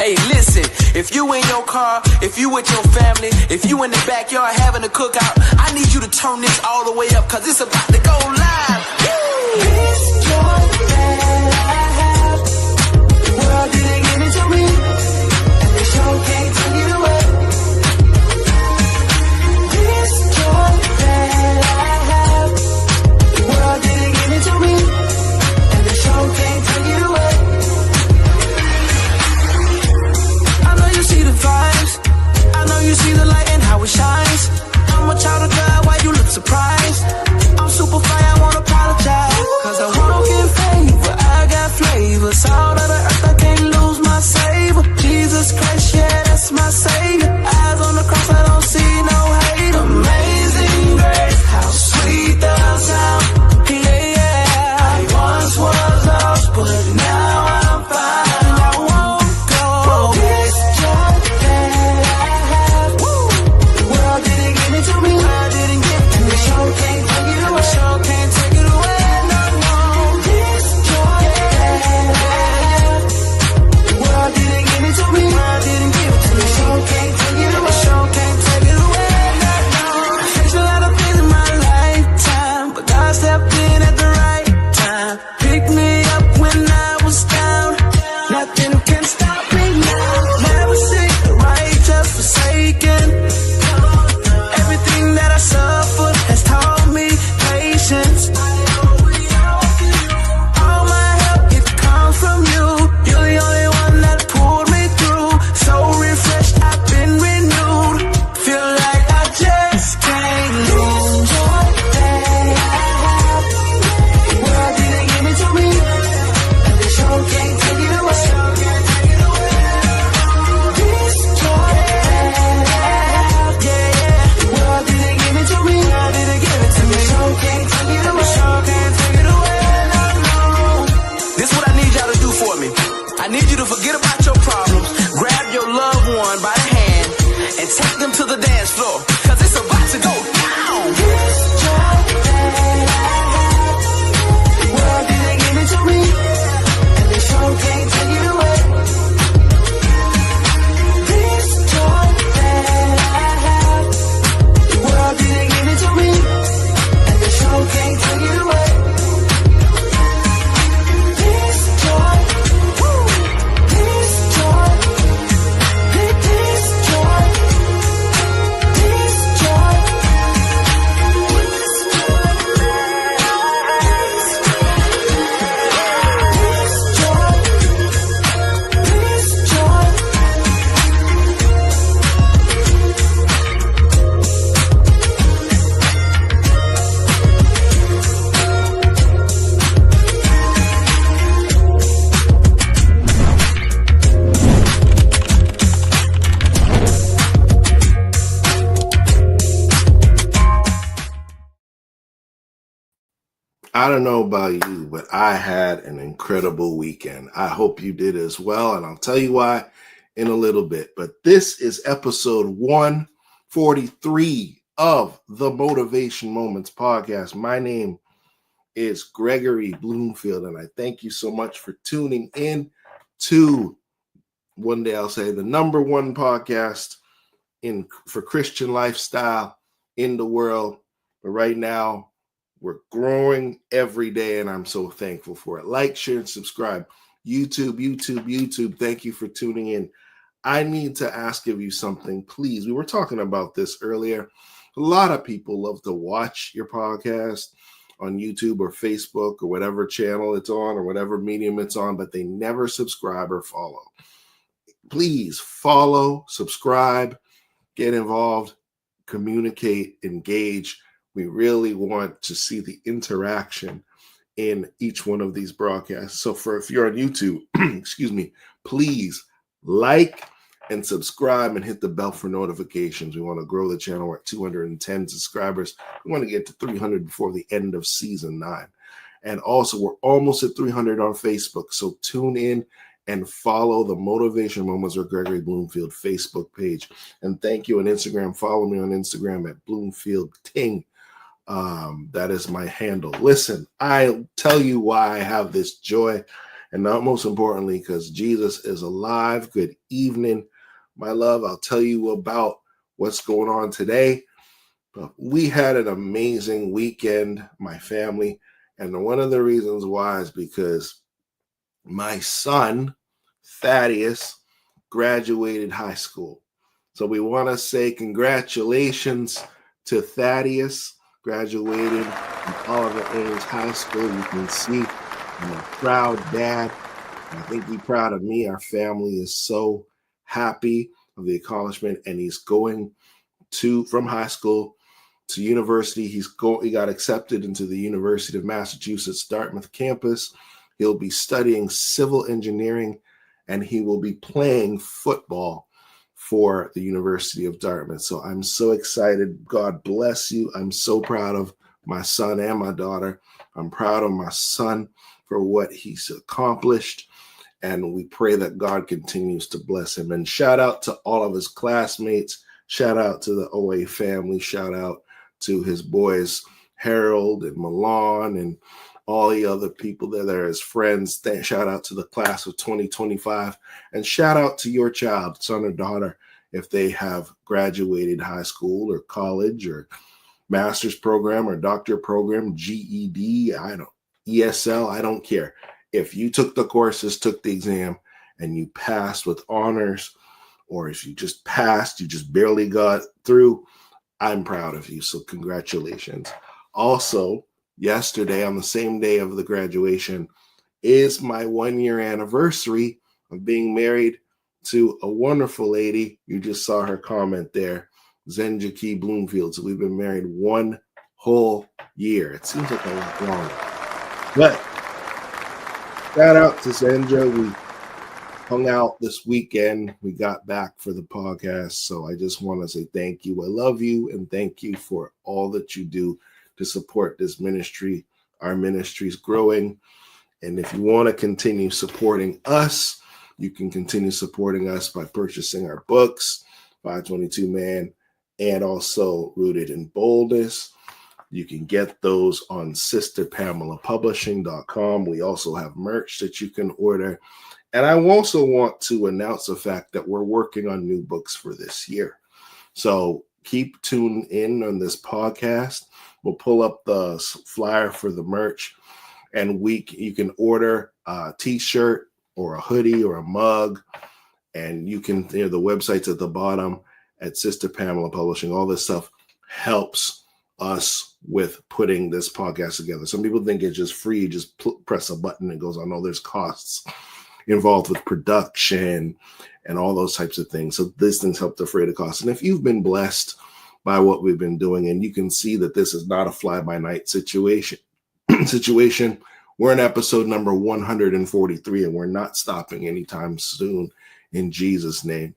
Hey, listen, if you in your car, if you with your family, if you in the backyard having a cookout, I need you to turn this all the way up, cause it's about to go live. Woo! This joy that I have, the world didn't give it to me, and they sure can't take it away. This joy that I have, the world didn't give it to me, and they sure can't take it away. You see the vibes, I know you see the light and how it shines. I'm a child of God, why you look surprised? I'm super fly, I won't apologize, cause I walk in favor, I got flavor. Salt of the earth, I can't lose my savor. Jesus Christ, yeah, that's my savior. Eyes on the cross, I don't see no hate. Amazing grace, how sweet the sound. Yeah, yeah, I once was lost, but now I'm fine. I won't go. This joy that I have, the world didn't give it to me, I didn't give it to me. Sure can't take it away, sure can't take it away. No, no. This joy that I have, the world didn't give it to me, I didn't give it to me. Sure can't take it away, sure can't take it away. No, no. I faced a lot of things in my lifetime, but God stepped in at the right time. Picked me up when I was down. Nothing can stop me now. Never see the righteous forsaken. Everything that I suffered has taught me patience. All my help, it comes from you. You're the only one that pulled me through. So refreshed, I've been renewed. Feel like I just can't lose. Joy that I have, the world didn't give it to me, and they sure can't take it away. This joy that I have, yeah, yeah, the world didn't give it to me, I didn't give it to me. Sure can't take it away, sure can't take it away. No, no. This what I need y'all to do for me. I need you to forget about your problems, grab your loved one by the hand, and take them to the dance floor, cause it's about to go down. This joy that I have, the world didn't give it to me, and they sure can't take it away. This joy that I have, the world didn't give it to me, and they sure can't take it away. This joy, woo, this joy, this joy, this joy, this joy. I don't know about you, but I had an incredible weekend. I hope you did as well, and I'll tell you why in a little bit. But this is episode 143 of the Motivation Moments podcast. My name is Gregory Bloomfield, and I thank you so much for tuning in to, one day I'll say, the number one podcast for Christian lifestyle in the world. But right now, we're growing every day, and I'm so thankful for it. Like, share, and subscribe. YouTube. Thank you for tuning in. I need to ask of you something, please. We were talking about this earlier. A lot of people love to watch your podcast on YouTube or Facebook or whatever channel it's on or whatever medium it's on, but they never subscribe or follow. Please follow, subscribe, get involved, communicate, engage. We really want to see the interaction in each one of these broadcasts. So if you're on YouTube, please like and subscribe and hit the bell for notifications. We want to grow the channel. We're at 210 subscribers. We want to get to 300 before the end of season 9. And also, we're almost at 300 on Facebook. So tune in and follow the Motivation Moments with Gregory Bloomfield Facebook page. And thank you on Instagram. Follow me on Instagram at Bloomfield Ting. That is my handle. Listen, I'll tell you why I have this joy and not most importantly, because Jesus is alive. Good evening, my love. I'll tell you about what's going on today. But we had an amazing weekend, my family, and one of the reasons why is because my son, Thaddeus, graduated high school. So we want to say congratulations to Thaddeus, graduated from Oliver Ames High School. You can see I'm a proud dad. I think he's proud of me. Our family is so happy of the accomplishment, and he's going from high school to university. He got accepted into the University of Massachusetts Dartmouth campus. He'll be studying civil engineering, and he will be playing football for the University of Dartmouth. So I'm so excited. God bless you. I'm so proud of my son and my daughter. I'm proud of my son for what he's accomplished, and we pray that God continues to bless him. And shout out to all of his classmates. Shout out to the OA family. Shout out to his boys, Harold and Milan, and all the other people that are his friends. Shout out to the class of 2025. And shout out to your child, son or daughter, if they have graduated high school or college or master's program or doctorate program, GED, ESL, I don't care. If you took the courses, took the exam, and you passed with honors, or if you just passed, you just barely got through, I'm proud of you. So congratulations. Also, yesterday, on the same day of the graduation, is my 1-year anniversary of being married to a wonderful lady. You just saw her comment there, Gregory Bloomfield. So we've been married 1 whole year. It seems like a lot longer. But shout out to Zenja. We hung out this weekend. We got back for the podcast. So I just want to say thank you. I love you, and thank you for all that you do to support this ministry. Our ministry is growing. And if you want to continue supporting us, you can continue supporting us by purchasing our books, 522 Man, and also Rooted in Boldness. You can get those on sisterpamelapublishing.com. We also have merch that you can order. And I also want to announce the fact that we're working on new books for this year. So keep tuned in on this podcast. We'll pull up the flyer for the merch, and you can order a t-shirt or a hoodie or a mug, and you can, the website's at the bottom at Sister Pamela Publishing. All this stuff helps us with putting this podcast together. Some people think it's just free, just press a button and it goes on. No, there's costs involved with production and all those types of things. So these things help defray the cost. And if you've been blessed by what we've been doing, and you can see that this is not a fly-by-night situation, we're in episode number 143, and we're not stopping anytime soon, in Jesus' name.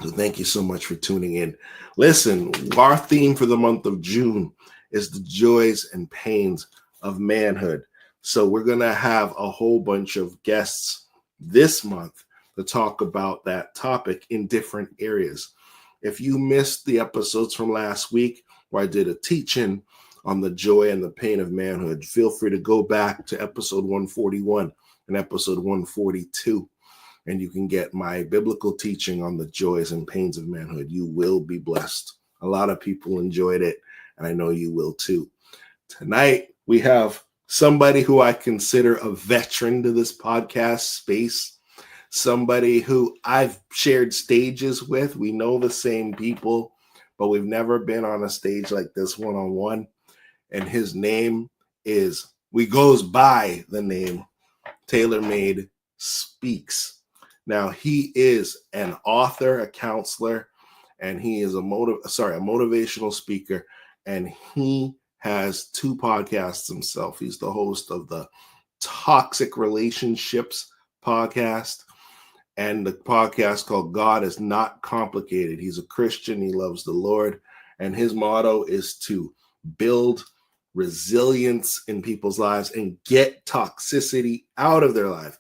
So thank you so much for tuning in. Listen, our theme for the month of June is the joys and pains of manhood. So we're going to have a whole bunch of guests this month to talk about that topic in different areas. If you missed the episodes from last week where I did a teaching on the joy and the pain of manhood, feel free to go back to episode 141 and episode 142, and you can get my biblical teaching on the joys and pains of manhood. You will be blessed. A lot of people enjoyed it, and I know you will too. Tonight, we have somebody who I consider a veteran to this podcast space, somebody who I've shared stages with. We know the same people, but we've never been on a stage like this one-on-one. And his name goes by the name Tailor-Made Speaks. Now, he is an author, a counselor, and he is a motivational speaker, and he has 2 podcasts himself. He's the host of the Toxic Relationships podcast and the podcast called God is Not Complicated. He's a Christian. He loves the Lord, and his motto is to build resilience in people's lives and get toxicity out of their life.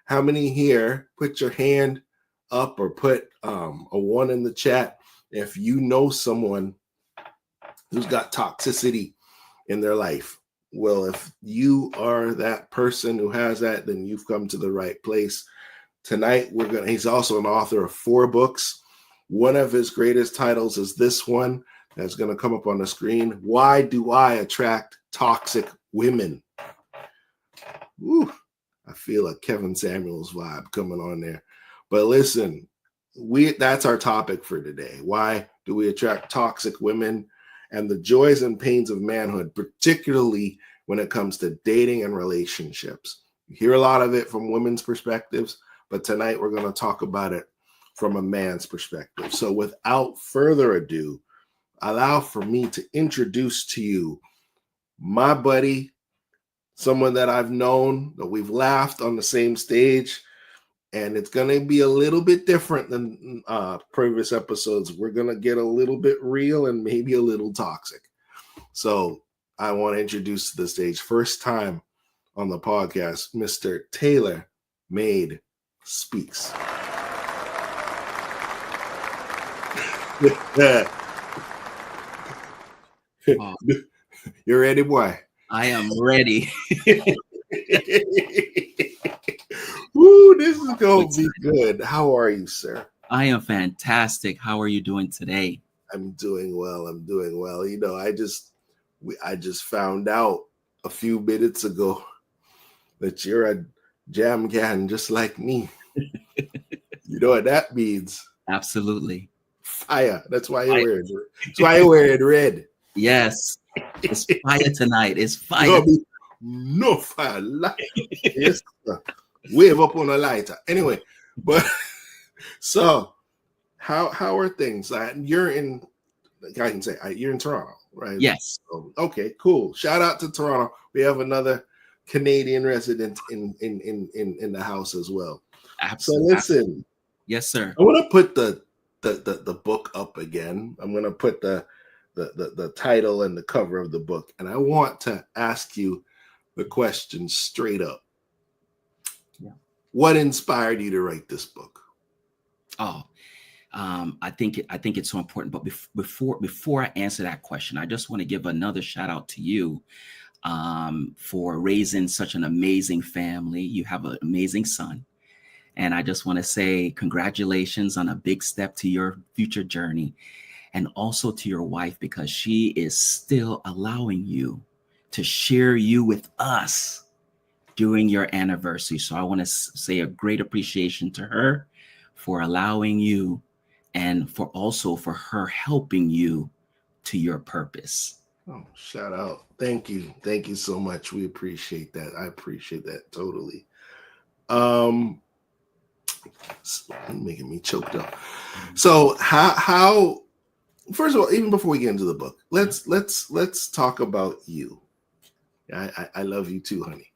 How many here, put your hand up or put a 1 in the chat if you know someone who's got toxicity in their life? Well, if you are that person who has that, then you've come to the right place. Tonight, he's also an author of 4 books. One of his greatest titles is this one that's going to come up on the screen. Why Do I Attract Toxic Women? Woo, I feel a Kevin Samuels vibe coming on there. But listen, that's our topic for today. Why do we attract toxic women? And the joys and pains of manhood, particularly when it comes to dating and relationships. You hear a lot of it from women's perspectives, but tonight we're going to talk about it from a man's perspective. So without further ado, allow for me to introduce to you my buddy, someone that I've known, that we've laughed on the same stage, and it's going to be a little bit different than previous episodes. We're going to get a little bit real and maybe a little toxic. So I want to introduce to the stage, first time on the podcast, Mr. Taylor Made Speaks. Oh, you ready, boy? I am ready. Woo, this is going to be good. How are you, sir? I am fantastic. How are you doing today? I'm doing well. You know, I just found out a few minutes ago that you're a jam can just like me. You know what that means? Absolutely. Fire. That's why you're wearing red. Yes. It's fire tonight. It's fire. Gonna be no fire. Yes, sir. Wave up on a lighter. Anyway, but so how are things? You're in, I can say you're in Toronto, right? Yes. Okay, cool. Shout out to Toronto. We have another Canadian resident in the house as well. Absolutely. So listen. Yes, sir. I want to put the book up again. I'm going to put the title and the cover of the book, and I want to ask you the question straight up. Yeah. What inspired you to write this book? I think it's so important. But before I answer that question, I just want to give another shout out to you for raising such an amazing family. You have an amazing son. And I just want to say congratulations on a big step to your future journey, and also to your wife, because she is still allowing you to share you with us during your anniversary. So I want to say a great appreciation to her for allowing you, and for her helping you to your purpose. Oh, shout out. Thank you. Thank you so much. We appreciate that. I appreciate that totally. Making me choked up. So how first of all, even before we get into the book, let's talk about you. I love you too, honey.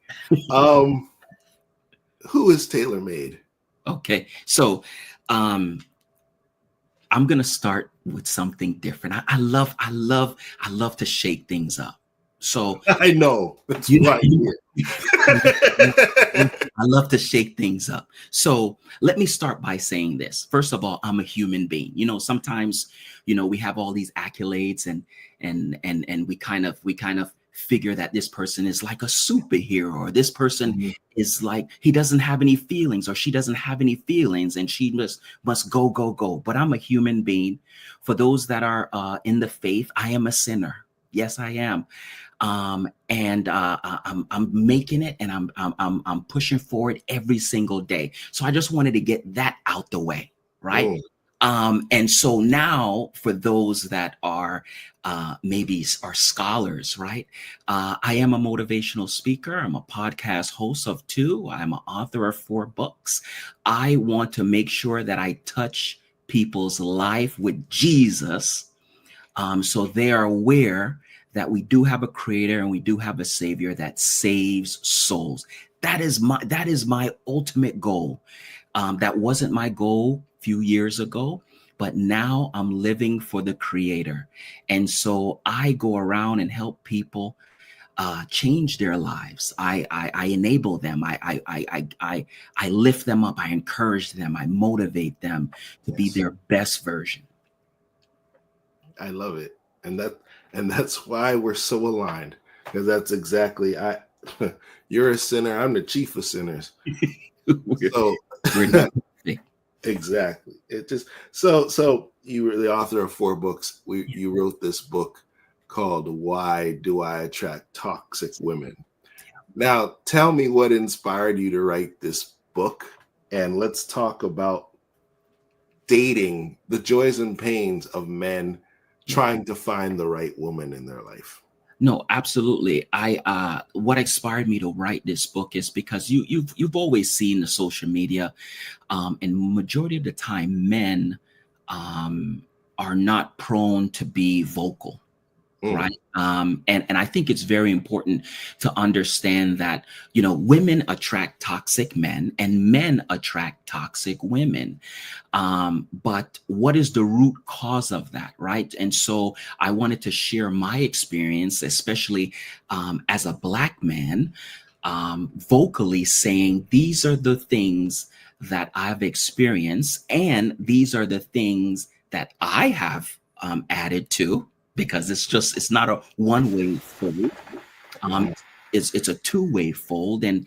Who is Taylor Made? Okay, so I'm gonna start with something different. I love to shake things up. So I know that's right. I love to shake things up. So let me start by saying this. First of all, I'm a human being. You know, sometimes, you know, we have all these accolades and we kind of figure that this person is like a superhero, or this person is like, he doesn't have any feelings, or she doesn't have any feelings, and she must go. But I'm a human being. For those that are in the faith, I am a sinner. Yes, I am. I'm making it, and I'm pushing forward every single day. So I just wanted to get that out the way, right? And so now, for those that are maybe are scholars, right? I am a motivational speaker. I'm a podcast host of 2. I'm an author of 4 books. I want to make sure that I touch people's life with Jesus, so they are aware that we do have a creator and we do have a savior that saves souls. That is my ultimate goal. That wasn't my goal a few years ago, but now I'm living for the creator. And so I go around and help people change their lives. I enable them. I lift them up. I encourage them. I motivate them to be their best version. I love it. And that's why we're so aligned. because that's exactly you're a sinner. I'm the chief of sinners. So We're not. exactly. It just so you were the author of 4 books. You wrote this book called "Why Do I Attract Toxic Women?" Now, tell me what inspired you to write this book, and let's talk about dating, the joys and pains of men trying to find the right woman in their life. No, absolutely. I what inspired me to write this book is because you've always seen the social media, and majority of the time men are not prone to be vocal. Right. And I think it's very important to understand that, women attract toxic men and men attract toxic women. But what is the root cause of that? Right. And so I wanted to share my experience, especially as a Black man, vocally saying these are the things that I've experienced, and these are the things that I have added to, because it's not a one-way fold. It's a two-way fold, and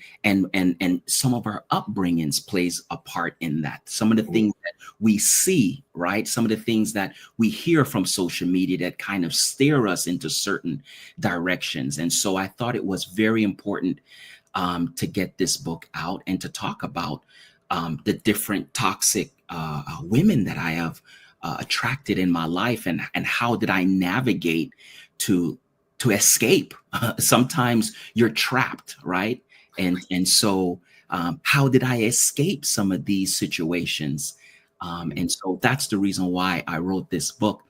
some of our upbringings plays a part in that. Some of the things that we see, right? Some of the things that we hear from social media that kind of steer us into certain directions. And so I thought it was very important to get this book out and to talk about the different toxic women that I have attracted in my life, and how did I navigate to escape. Sometimes you're trapped, right? And so how did I escape some of these situations? And so that's the reason why I wrote this book,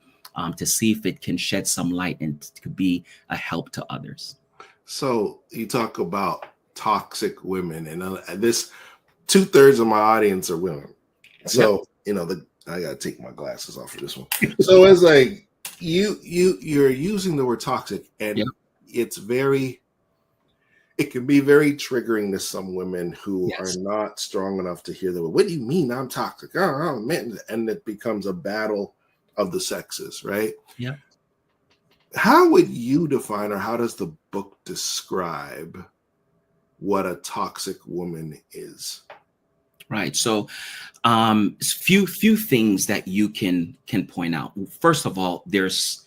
to see if it can shed some light and to be a help to others. So you talk about toxic women, and this 2/3 of my audience are women. So I gotta take my glasses off for this one. So it's like you're using the word toxic, and it can be very triggering to some women who are not strong enough to hear the word. What do you mean I'm toxic? Oh man, and it becomes a battle of the sexes, right? Yeah. How would you define, or how does the book describe what a toxic woman is? Right. So few things that you can point out. First of all, there's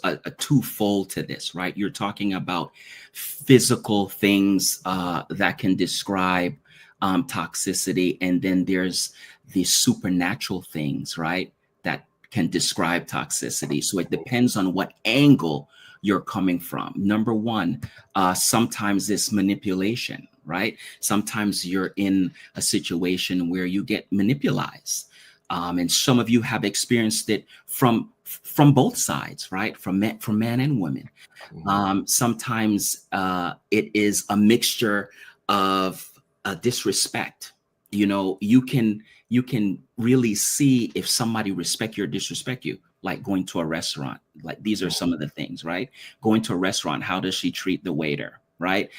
a twofold to this, right? You're talking about physical things that can describe toxicity, and then there's the supernatural things, right, that can describe toxicity. So it depends on what angle you're coming from. Number one, sometimes it's manipulation, right? Sometimes you're in a situation where you get manipulated. And some of you have experienced it from both sides, right? From man and women. Sometimes it is a mixture of disrespect. You can really see if somebody respect you or disrespect you, like going to a restaurant. Like, these are some of the things, right? Going to a restaurant, how does she treat the waiter? Right?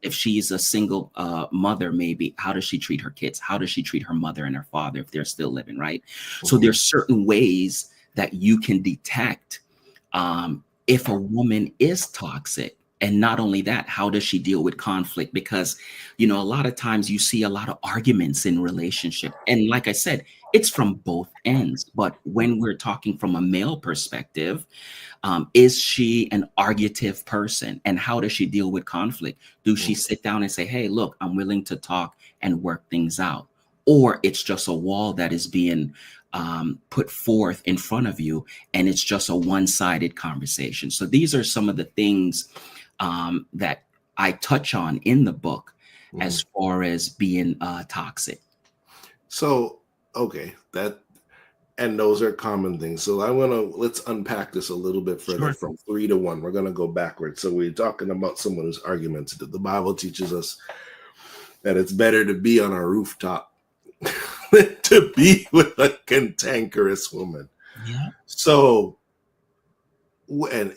If she's a single mother, maybe, how does she treat her kids? How does she treat her mother and her father if they're still living? Right? So there's certain ways that you can detect if a woman is toxic. And not only that, how does she deal with conflict? Because, a lot of times you see a lot of arguments in relationship. And like I said, it's from both ends. But when we're talking from a male perspective, is she an argumentative person? And how does she deal with conflict? Do she sit down and say, hey, look, I'm willing to talk and work things out? Or it's just a wall that is being put forth in front of you, and it's just a one-sided conversation. So these are some of the things that I touch on in the book as far as being toxic. So, okay, and those are common things. So let's unpack this a little bit further. From 3 to 1. We're gonna go backwards. So we're talking about someone who's argumentative. The Bible teaches us that it's better to be on a rooftop than to be with a cantankerous woman. Yeah. So, and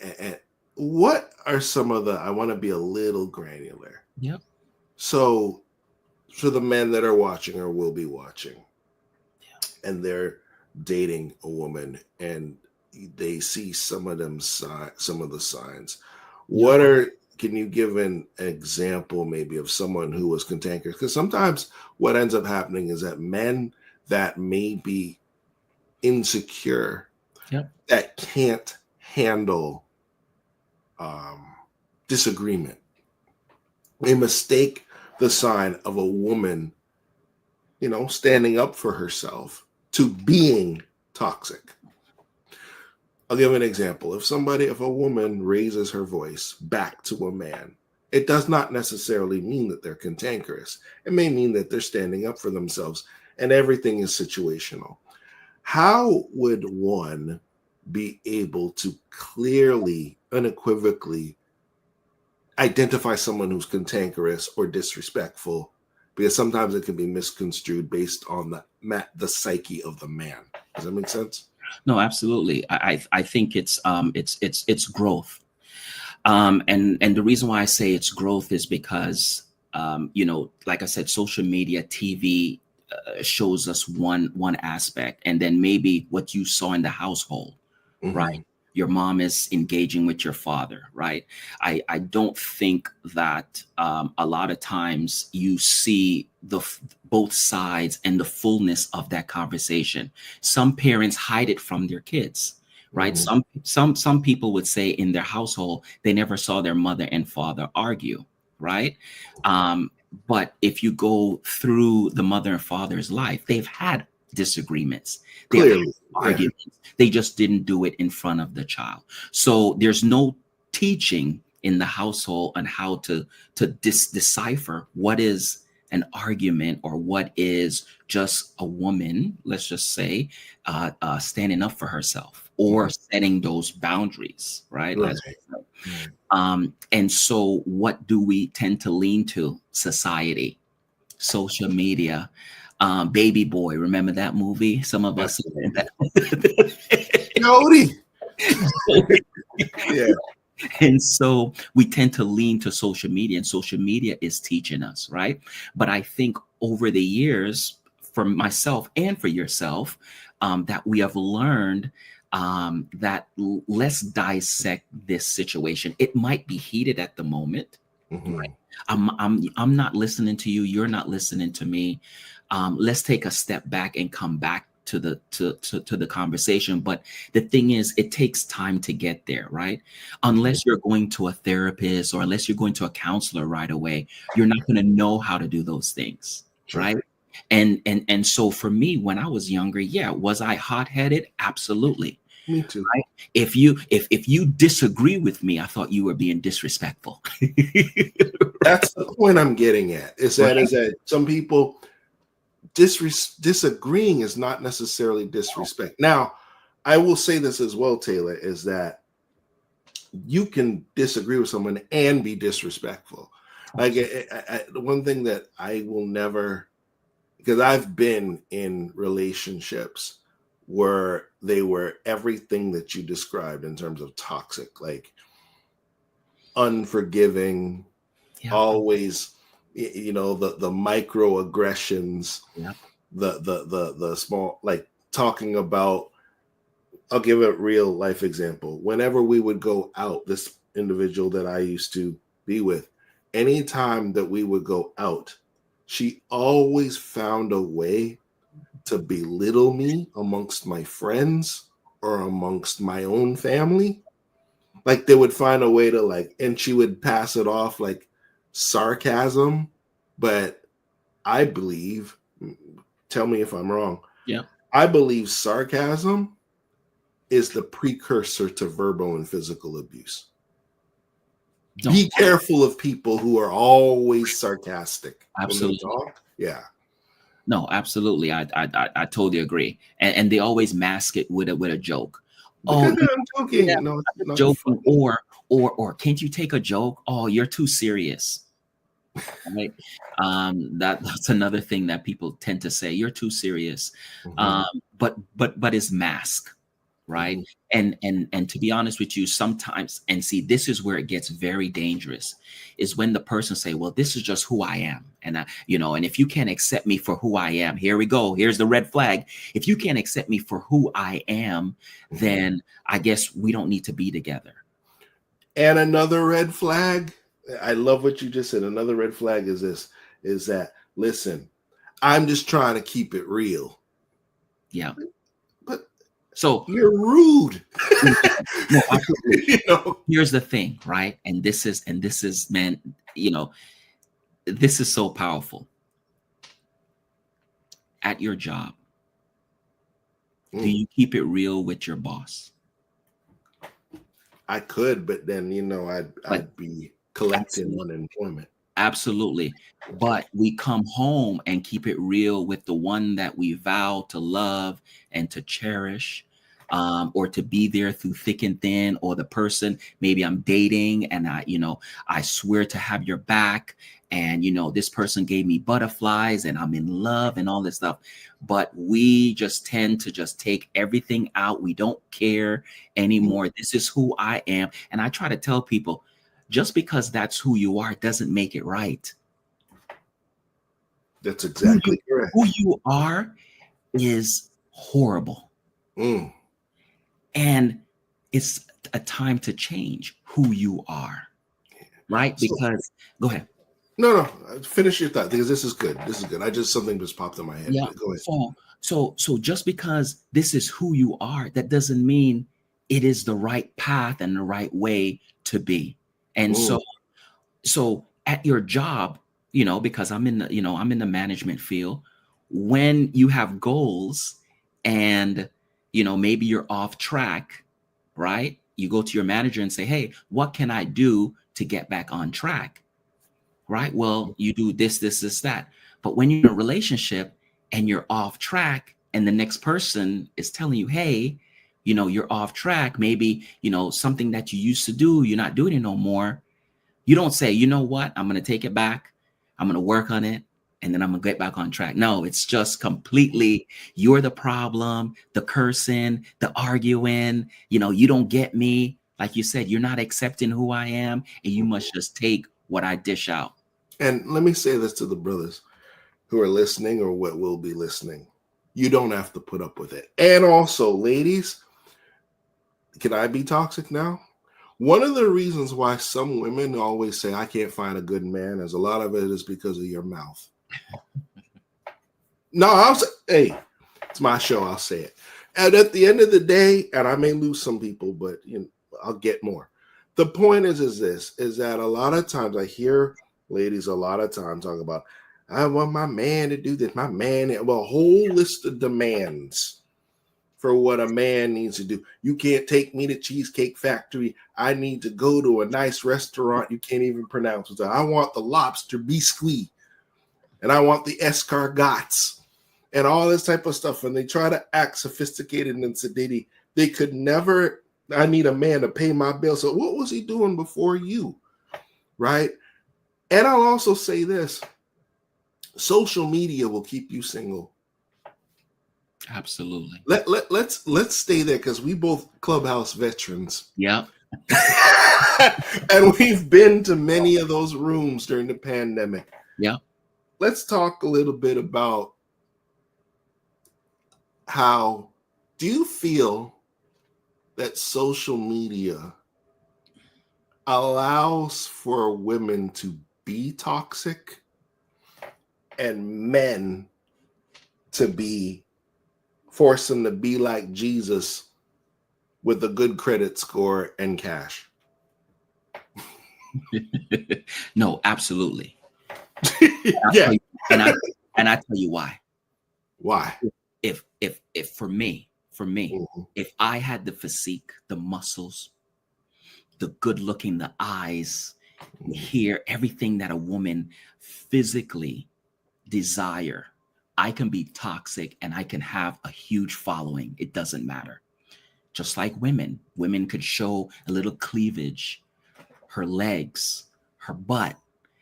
what are some of I want to be a little granular. Yep. So, for the men that are watching or will be watching, and they're dating a woman and they see some of the signs, Can you give an example maybe of someone who was cantankerous? Because sometimes what ends up happening is that men that may be insecure, that can't handle disagreement, they mistake the sign of a woman, standing up for herself to being toxic. I'll give an example. If a woman raises her voice back to a man, it does not necessarily mean that they're cantankerous. It may mean that they're standing up for themselves, and everything is situational. How would one be able to clearly, unequivocally identify someone who's cantankerous or disrespectful? Because sometimes it can be misconstrued based on the psyche of the man. Does that make sense? No, absolutely. I think it's growth. And the reason why I say it's growth is because, like I said, social media, TV shows us one aspect, and then maybe what you saw in the household, right? Your mom is engaging with your father, right? I don't think that a lot of times you see both sides and the fullness of that conversation. Some parents hide it from their kids, right? Some people would say in their household they never saw their mother and father argue, right? But if you go through the mother and father's life, they've had disagreements. Clearly, arguments. They just didn't do it in front of the child. So there's no teaching in the household on how to decipher what is an argument or what is just a woman, let's just say, standing up for herself or setting those boundaries, right? And so what do we tend to lean to? Society, social media, Baby Boy. Remember that movie? Some of us. Jody. Yeah. And so we tend to lean to social media, and social media is teaching us, right? But I think over the years, for myself and for yourself, that we have learned that let's dissect this situation. It might be heated at the moment. Right? I'm not listening to you. You're not listening to me. Let's take a step back and come back to the conversation. But the thing is, it takes time to get there, right? Unless you're going to a therapist or unless you're going to a counselor right away, you're not going to know how to do those things, right? And so for me, when I was younger, was I hot-headed? Absolutely. Me too. Right? If you disagree with me, I thought you were being disrespectful. That's the point I'm getting at. Is that some people disagreeing is not necessarily disrespect. Now, I will say this as well, Taylor, is that you can disagree with someone and be disrespectful. Like the one thing that I will never, because I've been in relationships where they were everything that you described in terms of toxic, like unforgiving, always, the microaggressions, the small, like talking about, I'll give a real life example. Whenever we would go out, this individual that I used to be with, anytime that we would go out, she always found a way to belittle me amongst my friends or amongst my own family. Like they would find a way to and she would pass it off like sarcasm. But I believe, tell me if I'm wrong. Yeah. I believe sarcasm is the precursor to verbal and physical abuse. Be careful of people who are always sarcastic. Absolutely. Yeah. No, absolutely. I totally agree. And they always mask it with a joke. I'm joking. Yeah, no, it's joking. Or can't you take a joke? Oh, you're too serious. Right. That's another thing that people tend to say. You're too serious. But it's mask. Right. And to be honest with you, sometimes, and see, this is where it gets very dangerous, is when the person say, well, this is just who I am. And and if you can't accept me for who I am, here we go. Here's the red flag. If you can't accept me for who I am, then I guess we don't need to be together. And another red flag, I love what you just said. Another red flag is this, is that, listen, I'm just trying to keep it real. Yeah. But so you're rude. No, absolutely. You know? Here's the thing, right? And this is, man, you know, this is so powerful. At your job, do you keep it real with your boss? I could, but then, you know, I'd be collecting unemployment. Absolutely. But we come home and keep it real with the one that we vow to love and to cherish, or to be there through thick and thin, or the person maybe I'm dating and I swear to have your back, and this person gave me butterflies and I'm in love and all this stuff. But we just tend to just take everything out. We don't care anymore. This is who I am. And I try to tell people, just because that's who you are doesn't make it right. That's exactly correct. Who you are is horrible. And it's a time to change who you are, right? Because, go ahead. No, finish your thought, because this is good. Something just popped in my head. Yeah. Go ahead. So just because this is who you are, that doesn't mean it is the right path and the right way to be. And so at your job, because I'm in the management field, when you have goals and, maybe you're off track, right? You go to your manager and say, hey, what can I do to get back on track? Right? Well, you do this, that. But when you're in a relationship and you're off track and the next person is telling you, hey, you're off track, maybe, something that you used to do, you're not doing it no more. You don't say, you know what, I'm going to take it back. I'm going to work on it. And then I'm going to get back on track. No, it's just completely, you're the problem, the cursing, the arguing, you don't get me. Like you said, you're not accepting who I am, and you must just take what I dish out. And let me say this to the brothers who are listening or what will be listening. You don't have to put up with it. And also, ladies, can I be toxic now? One of the reasons why some women always say, I can't find a good man, is a lot of it is because of your mouth. No, I'll say, hey, it's my show, I'll say it. And at the end of the day, and I may lose some people, but I'll get more. The point is that a lot of times I hear ladies a lot of times talk about, I want my man to do this, my man, well, a whole list of demands for what a man needs to do. You can't take me to Cheesecake Factory. I need to go to a nice restaurant you can't even pronounce. I want the lobster biscuit, and I want the escargots, and all this type of stuff. And they try to act sophisticated and sedity. They could never, I need a man to pay my bill. So what was he doing before you? Right? And I'll also say this, social media will keep you single. Absolutely. Let's stay there, because we both Clubhouse veterans. Yeah. And we've been to many of those rooms during the pandemic. Yeah. Let's talk a little bit about how do you feel that social media allows for women to be toxic and men to force them to be like Jesus with a good credit score and cash? No, absolutely. Yeah. And I tell you why. Why? If for me, Mm-hmm. if I had the physique, the muscles, the good looking, the eyes, the hair, everything that a woman physically desire, I can be toxic and I can have a huge following. It doesn't matter. Just like women could show a little cleavage, her legs, her butt,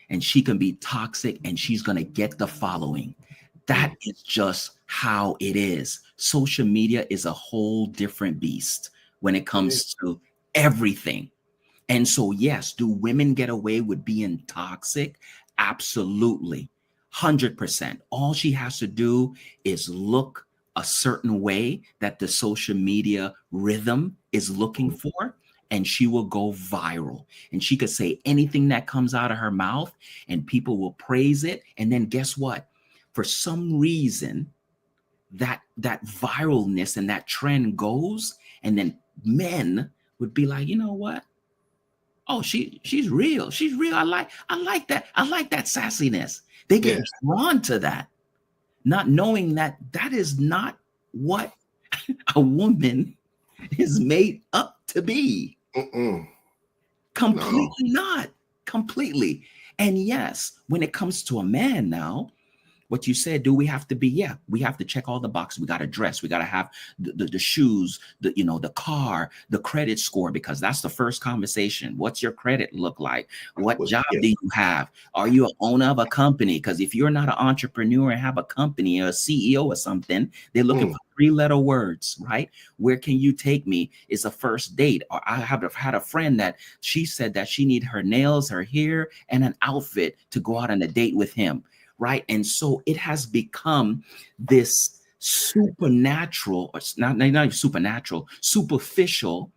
and she can be toxic and she's going to get the following. That is just how it is. Social media is a whole different beast when it comes to everything. And so, yes, do women get away with being toxic? Absolutely. 100%. All she has to do is look a certain way that the social media rhythm is looking for, and she will go viral, and she could say anything that comes out of her mouth and people will praise it. And then guess what? For some reason, that viralness and that trend goes, and then men would be like, you know what? Oh, she's real. She's real. I like that. I like that sassiness. They get drawn to that, not knowing that that is not what a woman is made up to be. Completely not. Completely. And yes, when it comes to a man now, what you said, do we have to be? Yeah, we have to check all the boxes. We got to dress. We got to have the shoes, the car, the credit score, because that's the first conversation. What's your credit look like? What job do you have? Are you an owner of a company? Because if you're not an entrepreneur and have a company or a CEO or something, they're looking for 3-letter words, right? Where can you take me? Is a first date. Or I have had a friend that she said that she need her nails, her hair, and an outfit to go out on a date with him. Right. And so it has become this supernatural, or not supernatural, superficial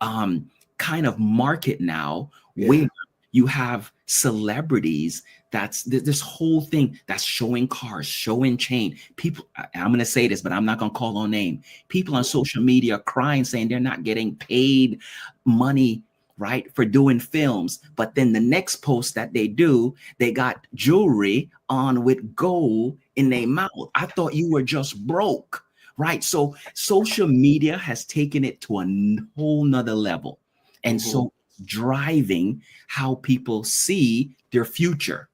kind of market now, where you have celebrities. That's this whole thing that's showing cars, showing chain. People, I'm going to say this, but I'm not going to call on name. People on social media crying, saying they're not getting paid money, right, for doing films. But then the next post that they do, they got jewelry on with gold in their mouth. I thought you were just broke, right? So social media has taken it to a whole nother level. And so driving how people see their future.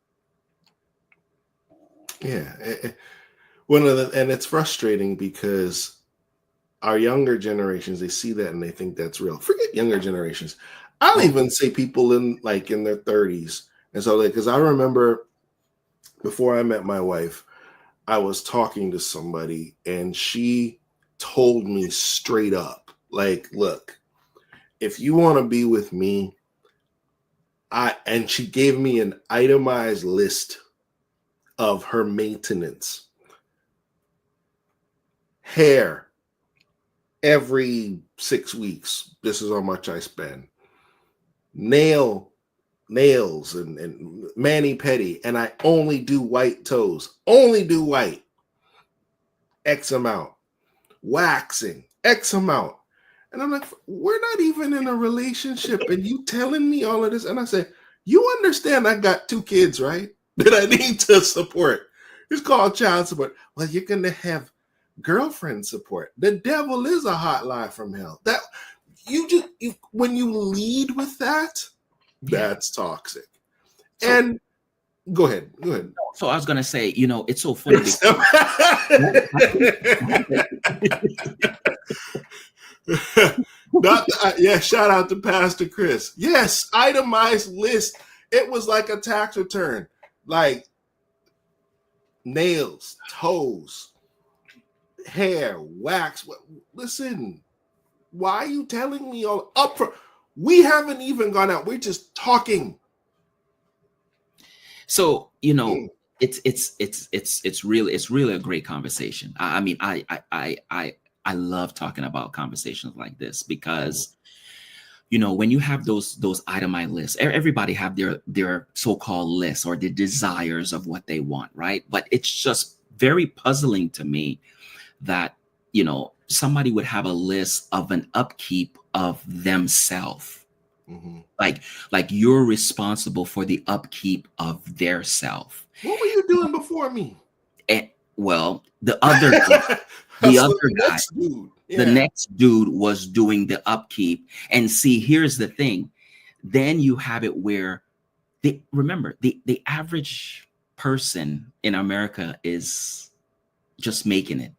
Yeah. And it's frustrating because our younger generations, they see that and they think that's real. Forget younger generations. I'll even say people in their 30s. And so because I remember before I met my wife, I was talking to somebody and she told me straight up, like, look, if you want to be with me, and she gave me an itemized list of her maintenance. Hair, every 6 weeks, this is how much I spend. Nails and mani-pedi, and I only do white toes. Only do white. X amount. Waxing. X amount. And I'm like, we're not even in a relationship, and you telling me all of this? And I said, you understand I got 2 kids, right? That I need to support. It's called child support. Well, you're going to have girlfriend support. The devil is a hotline from hell. That when you lead with that, that's toxic. So, and go ahead. So I was going to say, it's so funny. Shout out to Pastor Chris. Yes, itemized list. It was like a tax return. Like nails, toes, hair, wax. Listen, why are you telling me all up for? We haven't even gone out. We're just talking. So it's really a great conversation. I mean, I love talking about conversations like this because, when you have those itemized lists, everybody have their so-called lists or the desires of what they want, right? But it's just very puzzling to me that, somebody would have a list of an upkeep of themselves. Like you're responsible for the upkeep of their self. What were you doing before me? Well, the other guy, the next dude was doing the upkeep. And see, here's the thing. Then you have it where the average person in America is just making it.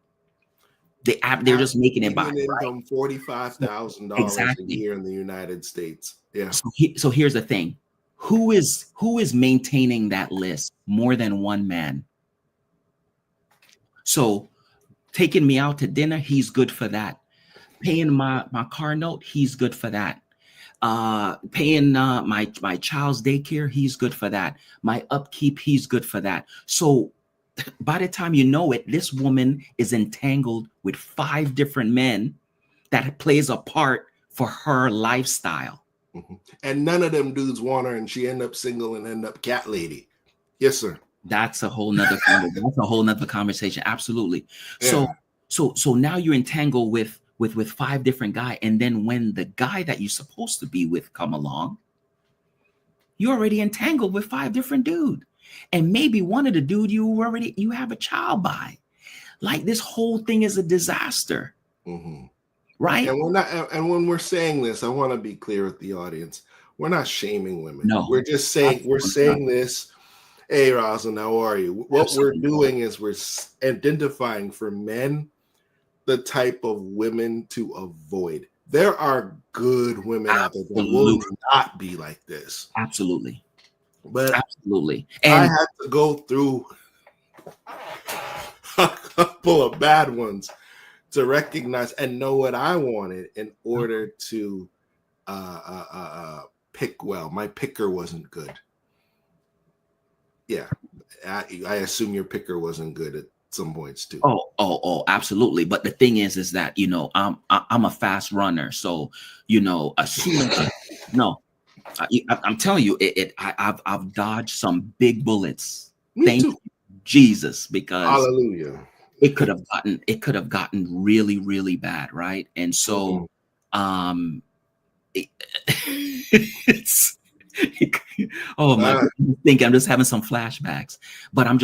They're just making it by income $45,000 a year in the United States. Yeah. So here's the thing: who is maintaining that list more than one man? So taking me out to dinner, he's good for that. Paying my car note, he's good for that. Paying my child's daycare, he's good for that. My upkeep, he's good for that. So by the time you know it, this woman is entangled with 5 different men that plays a part for her lifestyle. And none of them dudes want her, and she end up single and end up cat lady. Yes, sir. That's a whole nother conversation. Absolutely. Yeah. So now you're entangled with 5 different guys, and then when the guy that you're supposed to be with come along, you're already entangled with 5 different dudes, and maybe one of the dude you have a child by. Like, this whole thing is a disaster, right? And we're not. And when we're saying this, I want to be clear with the audience. We're not shaming women. No, we're just saying this. Hey, Rosalind, how are you? What Absolutely. we're doing is we're identifying for men the type of women to avoid. There are good women out there that will not be like this. Absolutely. But absolutely. And I And had to go through a couple of bad ones to recognize and know what I wanted in order to pick well. My picker wasn't good. Yeah, I assume your picker wasn't good at some points too. Oh, absolutely. But the thing is that, you know, I'm a fast runner, so, you know, as soon as I'm telling you, I've dodged some big bullets. Me too. You, Jesus, because hallelujah, it could have gotten really, really bad, right? And so, it's. Oh my God. I'm just having some flashbacks, but I'm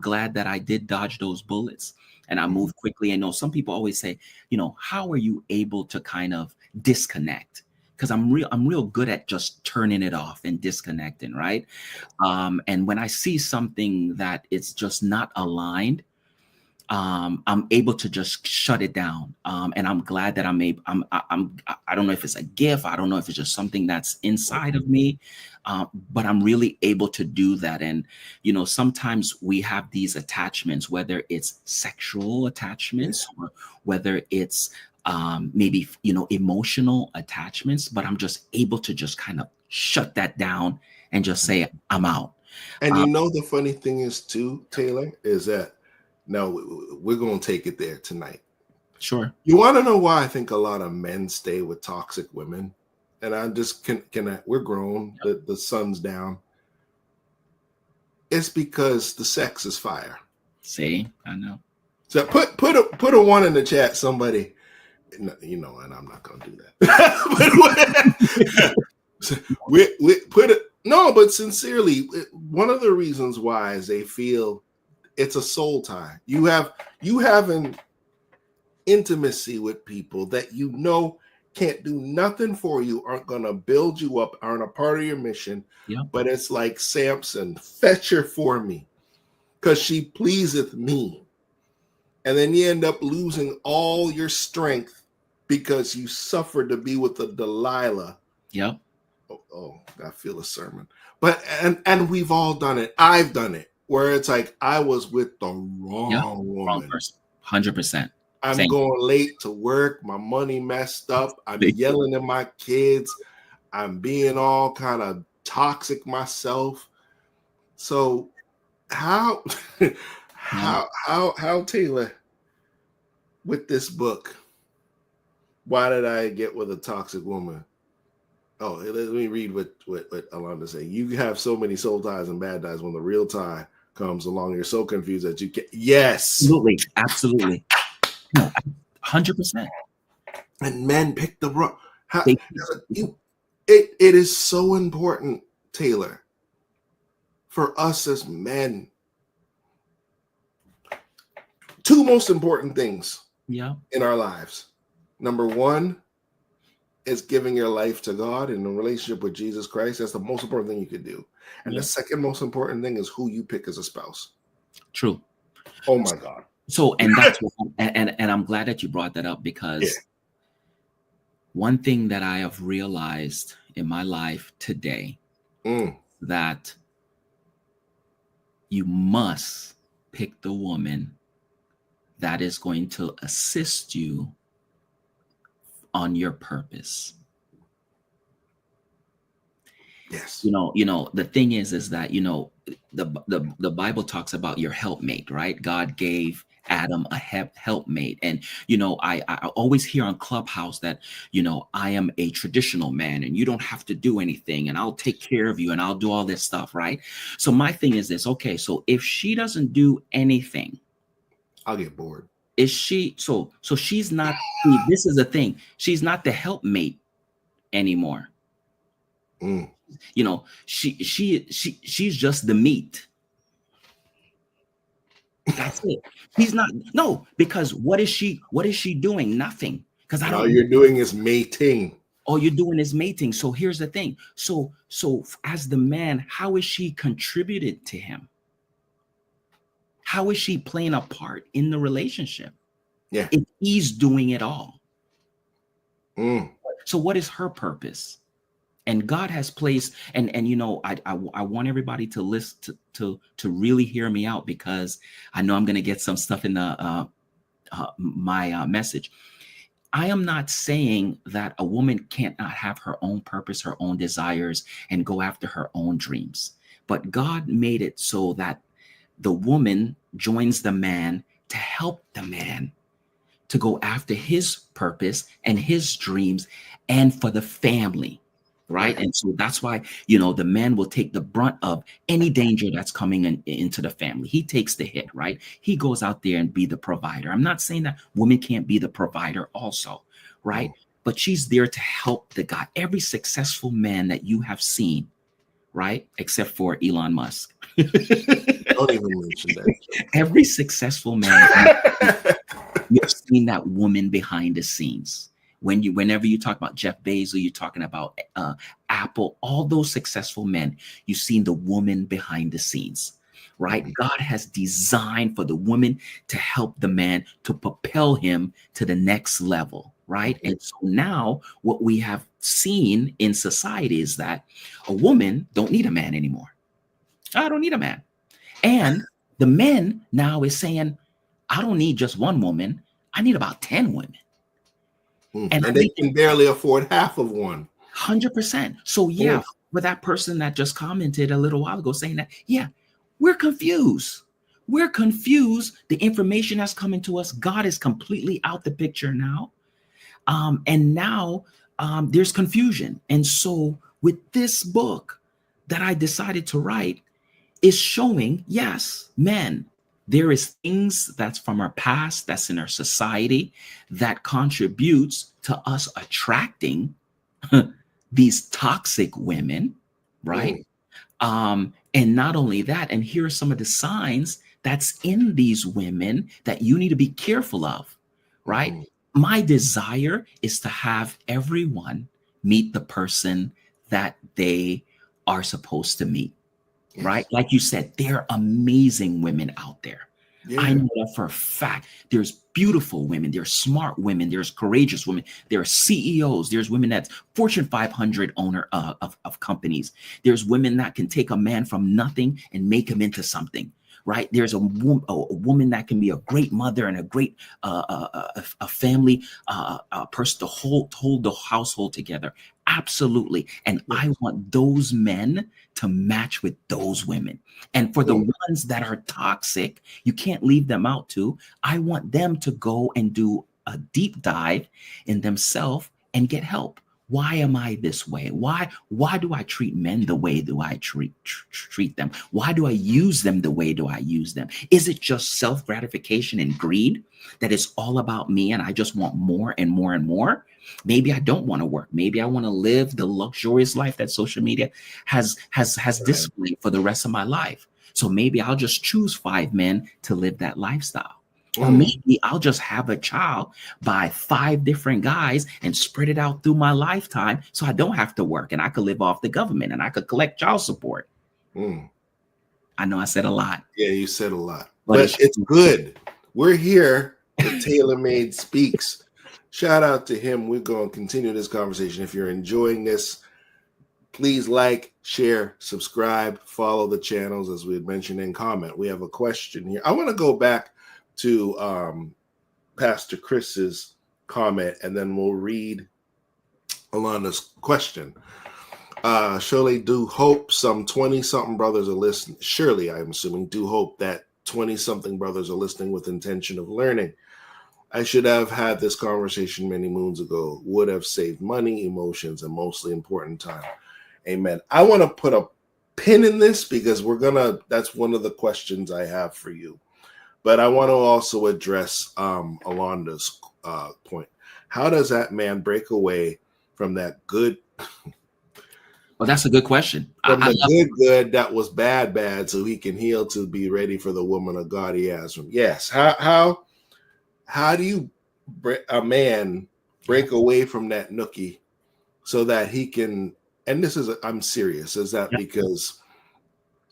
glad that I did dodge those bullets and I moved quickly. And know some people always say, you know, how are you able to kind of disconnect? Because I'm real good at just turning it off and disconnecting, right? And when I see something that it's just not aligned, I'm able to just shut it down. And I'm glad that I don't know if it's a gift. I don't know if it's just something that's inside of me, but I'm really able to do that. And, you know, sometimes we have these attachments, whether it's sexual attachments or whether it's maybe, you know, emotional attachments, but I'm just able to just kind of shut that down and just say, I'm out. And you know, the funny thing is too, Taylor, is that no, we're going to take it there tonight. Sure. You want to know why I think a lot of men stay with toxic women? And I just we're grown. Yep. The sun's down. It's because the sex is fire. See, I know. So put a 1 in the chat, somebody. You know, and I'm not going to do that. we put it. No, but sincerely, one of the reasons why is they feel it's a soul tie. You have an intimacy with people that you know can't do nothing for you, aren't going to build you up, aren't a part of your mission. Yeah. But it's like Samson, fetch her for me, because she pleaseth me. And then you end up losing all your strength because you suffered to be with a Delilah. Yeah. Oh, I feel a sermon. But and we've all done it. I've done it. Where it's like I was with the wrong woman. Wrong person. 100%. I'm going late to work. My money messed up. I'm yelling at my kids. I'm being all kind of toxic myself. So how Taylor, with this book, why did I get with a toxic woman? Oh, let me read what Alonda said. You have so many soul ties and bad ties when the real tie comes along. You're so confused that you can't. Yes. Absolutely. 100%. And men pick the wrong. It is so important, Taylor, for us as men. 2 most important things in our lives. Number 1 is giving your life to God in a relationship with Jesus Christ. That's the most important thing you could do. And the second most important thing is who you pick as a spouse. True. Oh my God. So, and that's and I'm glad that you brought that up, because one thing that I have realized in my life today, that you must pick the woman that is going to assist you on your purpose. Yes. You know, the thing is that, you know, the Bible talks about your helpmate, right? God gave Adam a helpmate. And I always hear on Clubhouse that I am a traditional man and you don't have to do anything and I'll take care of you and I'll do all this stuff, right? So my thing is this. Okay, so if she doesn't do anything, I'll get bored. is she so she's not, this is the thing, she's not the helpmate anymore. She's just the meat. That's it. He's not. No, because what is she doing? Nothing. Because all you're doing is mating. All you're doing is mating. So here's the thing. So as the man, how is she contributed to him? How is she playing a part in the relationship? Yeah. If he's doing it all. So what is her purpose? And God has placed, and I want everybody to listen to really hear me out, because I know I'm going to get some stuff in the my message. I am not saying that a woman can't not have her own purpose, her own desires, and go after her own dreams. But God made it so that the woman joins the man to help the man to go after his purpose and his dreams and for the family. Right. And so that's why, the man will take the brunt of any danger that's coming into the family. He takes the hit. Right. He goes out there and be the provider. I'm not saying that women can't be the provider also. Right. But she's there to help the guy. Every successful man that you have seen. Right. Except for Elon Musk. Don't even mention that. Every successful man, you've seen that woman behind the scenes. Whenever you talk about Jeff Bezos, you're talking about Apple, all those successful men, you've seen the woman behind the scenes, right? God has designed for the woman to help the man to propel him to the next level, right? And so now what we have seen in society is that a woman don't need a man anymore. I don't need a man. And the men now is saying, I don't need just one woman. I need about 10 women. And they can barely afford half of one. 100%. So yeah, for that person that just commented a little while ago saying that, yeah, we're confused. We're confused. The information that's coming to us, God is completely out the picture now. And now there's confusion. And so with this book that I decided to write is showing, yes, men, there is things that's from our past, that's in our society, that contributes to us attracting these toxic women, right? And not only that, and here are some of the signs that's in these women that you need to be careful of, right? My desire is to have everyone meet the person that they are supposed to meet. Yes. Right? Like you said, there are amazing women out there. Yeah. I know that for a fact. There's beautiful women, there's smart women, there's courageous women, there are CEOs, there's women that's Fortune 500 owner of companies. There's women that can take a man from nothing and make him into something. Right? There's a woman that can be a great mother and a great a family person to hold the household together. Absolutely. And I want those men to match with those women. And for the ones that are toxic, you can't leave them out too. I want them to go and do a deep dive in themselves and get help. Why am I this way? Why do I treat men the way do I treat them? Why do I use them the way do I use them? Is it just self-gratification and greed that is all about me and I just want more and more and more? Maybe I don't want to work. Maybe I want to live the luxurious life that social media has displayed for the rest of my life. So maybe I'll just choose 5 men to live that lifestyle. Or maybe I'll just have a child by 5 different guys and spread it out through my lifetime so I don't have to work and I could live off the government and I could collect child support. I know I said a lot. Yeah, you said a lot. But it's good. We're here at Taylor Made Speaks. Shout out to him. We're going to continue this conversation. If you're enjoying this, please like, share, subscribe, follow the channels as we had mentioned, and comment. We have a question here. I want to go back to Pastor Chris's comment, and then we'll read Alana's question. Surely do hope some 20-something brothers are listening. Surely, I'm assuming, do hope that 20-something brothers are listening with intention of learning. I should have had this conversation many moons ago, would have saved money, emotions, and mostly important time. Amen. I want to put a pin in this because that's one of the questions I have for you. But I want to also address Alonda's point. How does that man break away from that good? Well, that's a good question. From the good that was bad, so he can heal to be ready for the woman of God he has from. Yes. How do you a man break away from that nookie so that he can? And this is I'm serious. Is that because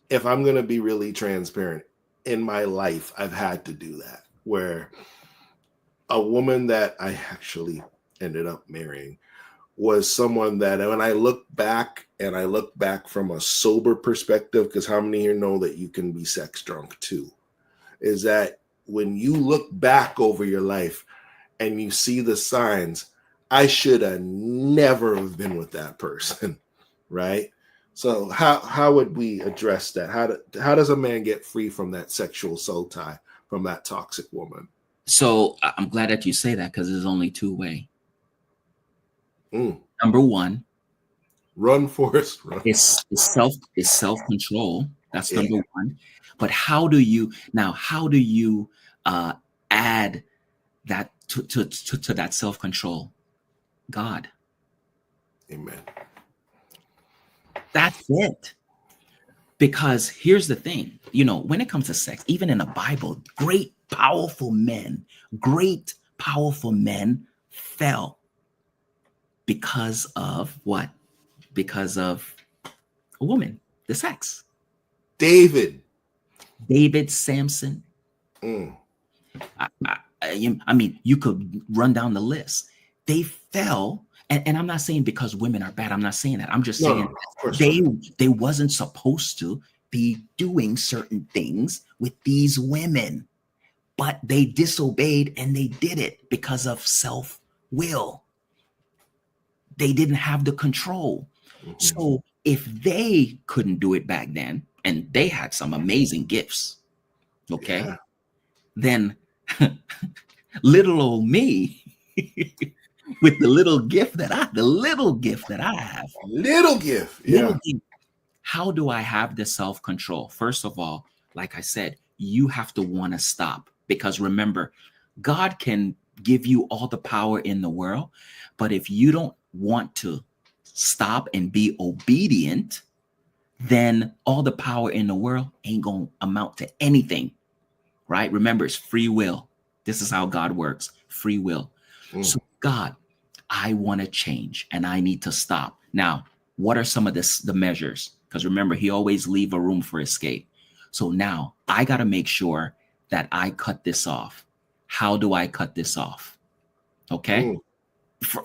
if I'm going to be really transparent, in my life, I've had to do that, where a woman that I actually ended up marrying was someone that when I look back from a sober perspective, because how many here know that you can be sex drunk too, is that when you look back over your life and you see the signs, I should have never have been with that person, right? So how would we address that? How does a man get free from that sexual soul tie from that toxic woman? So I'm glad that you say that because there's only two ways. Number one, run, Forrest, run. It's self-control. That's number one. But how do you add that to that self-control? God. Amen. That's it. Because here's the thing, when it comes to sex, even in the Bible, great powerful men fell because of what? Because of a woman, the sex. David, Samson. I mean, you could run down the list. They fell. And I'm not saying because women are bad. I'm not saying that. I'm just saying they wasn't supposed to be doing certain things with these women, but they disobeyed and they did it because of self-will. They didn't have the control. Mm-hmm. So if they couldn't do it back then, and they had some amazing gifts, then little old me with the little gift that I have. Little gift. How do I have the self-control? First of all, like I said, you have to want to stop, because remember, God can give you all the power in the world, but if you don't want to stop and be obedient, then all the power in the world ain't going to amount to anything, right? Remember, it's free will. This is how God works, free will. So God, I want to change and I need to stop. Now, what are some of the measures? Because remember, he always leave a room for escape. So now I got to make sure that I cut this off. How do I cut this off? Okay.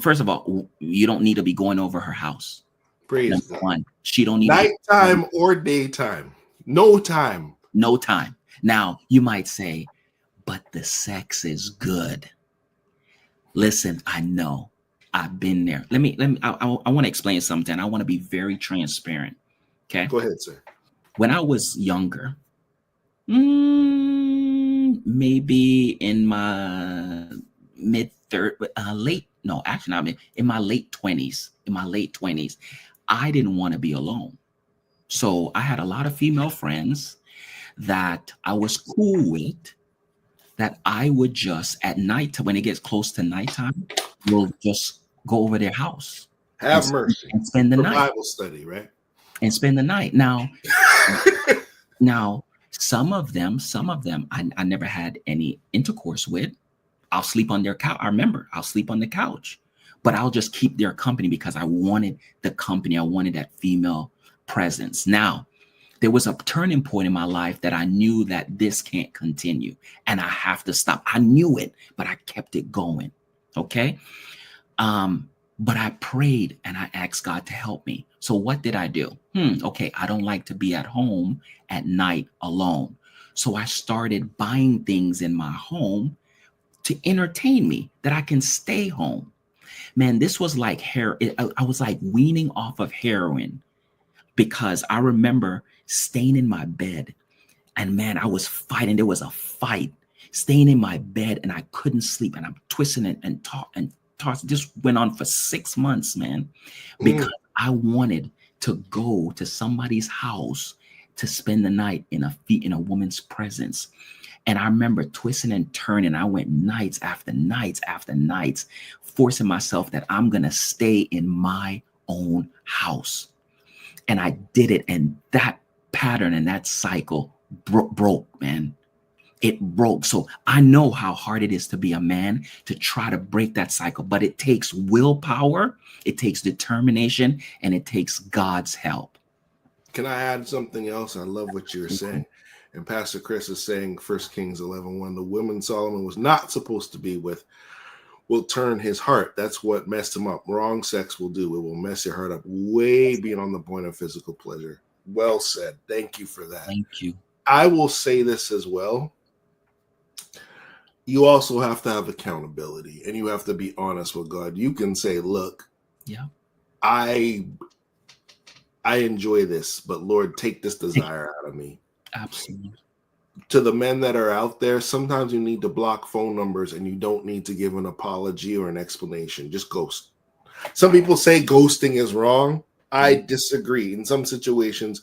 First of all, you don't need to be going over her house. Praise God. One, she don't need nighttime or daytime. No time. Now you might say, but the sex is good. Listen, I know. I've been there. I want to explain something. I want to be very transparent. Okay. Go ahead, sir. When I was younger, maybe in my in my late 20s, I didn't want to be alone. So I had a lot of female friends that I was cool with, that I would just at night, when it gets close to nighttime, we'll just go over their house. Have mercy. And spend the night. Bible study, right? And spend the night. Now, some of them, I never had any intercourse with. I'll sleep on their couch. I remember I'll sleep on the couch, but I'll just keep their company because I wanted the company. I wanted that female presence. Now, there was a turning point in my life that I knew that this can't continue and I have to stop. I knew it, but I kept it going. Okay. But I prayed and I asked God to help me. So what did I do? Okay. I don't like to be at home at night alone. So I started buying things in my home to entertain me, that I can stay home. Man, this was like I was like weaning off of heroin, because I remember staying in my bed And man, I was fighting. There was a fight, staying in my bed, and I couldn't sleep. And I'm twisting it and tossing. This went on for 6 months, man, because I wanted to go to somebody's house to spend the night in a woman's presence. And I remember twisting and turning. I went nights after nights after nights, forcing myself that I'm going to stay in my own house. And I did it. And that pattern and that cycle broke, man. It broke. So I know how hard it is to be a man to try to break that cycle, but it takes willpower, it takes determination, and it takes God's help. Can I add something else? I love what you're saying. And Pastor Chris is saying 1 Kings 11:1, the woman Solomon was not supposed to be with will turn his heart. That's what messed him up. Wrong sex will do. It will mess your heart up way beyond the point of physical pleasure. Well said. Thank you for that. Thank you. I will say this as well. You also have to have accountability, and you have to be honest with God. You can say, look, yeah, I enjoy this, but Lord, take this desire out of me. Absolutely. To the men that are out there, sometimes you need to block phone numbers and you don't need to give an apology or an explanation. Just ghost. Some people say ghosting is wrong. I disagree. In some situations,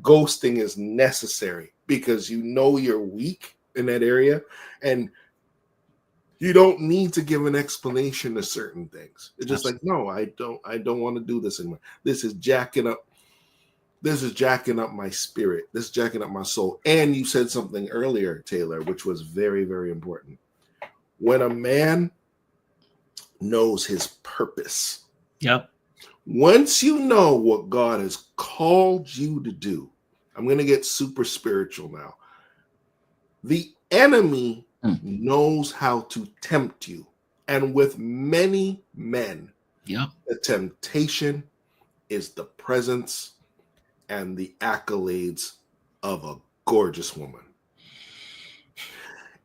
ghosting is necessary because you know you're weak in that area and you don't need to give an explanation to certain things. It's just like, no, I don't want to do this anymore. This is jacking up my spirit. This is jacking up my soul. And you said something earlier, Taylor, which was very, very important. When a man knows his purpose. Yep. Once you know what God has called you to do, I'm going to get super spiritual now. The enemy knows how to tempt you. And with many men, the temptation is the presence and the accolades of a gorgeous woman.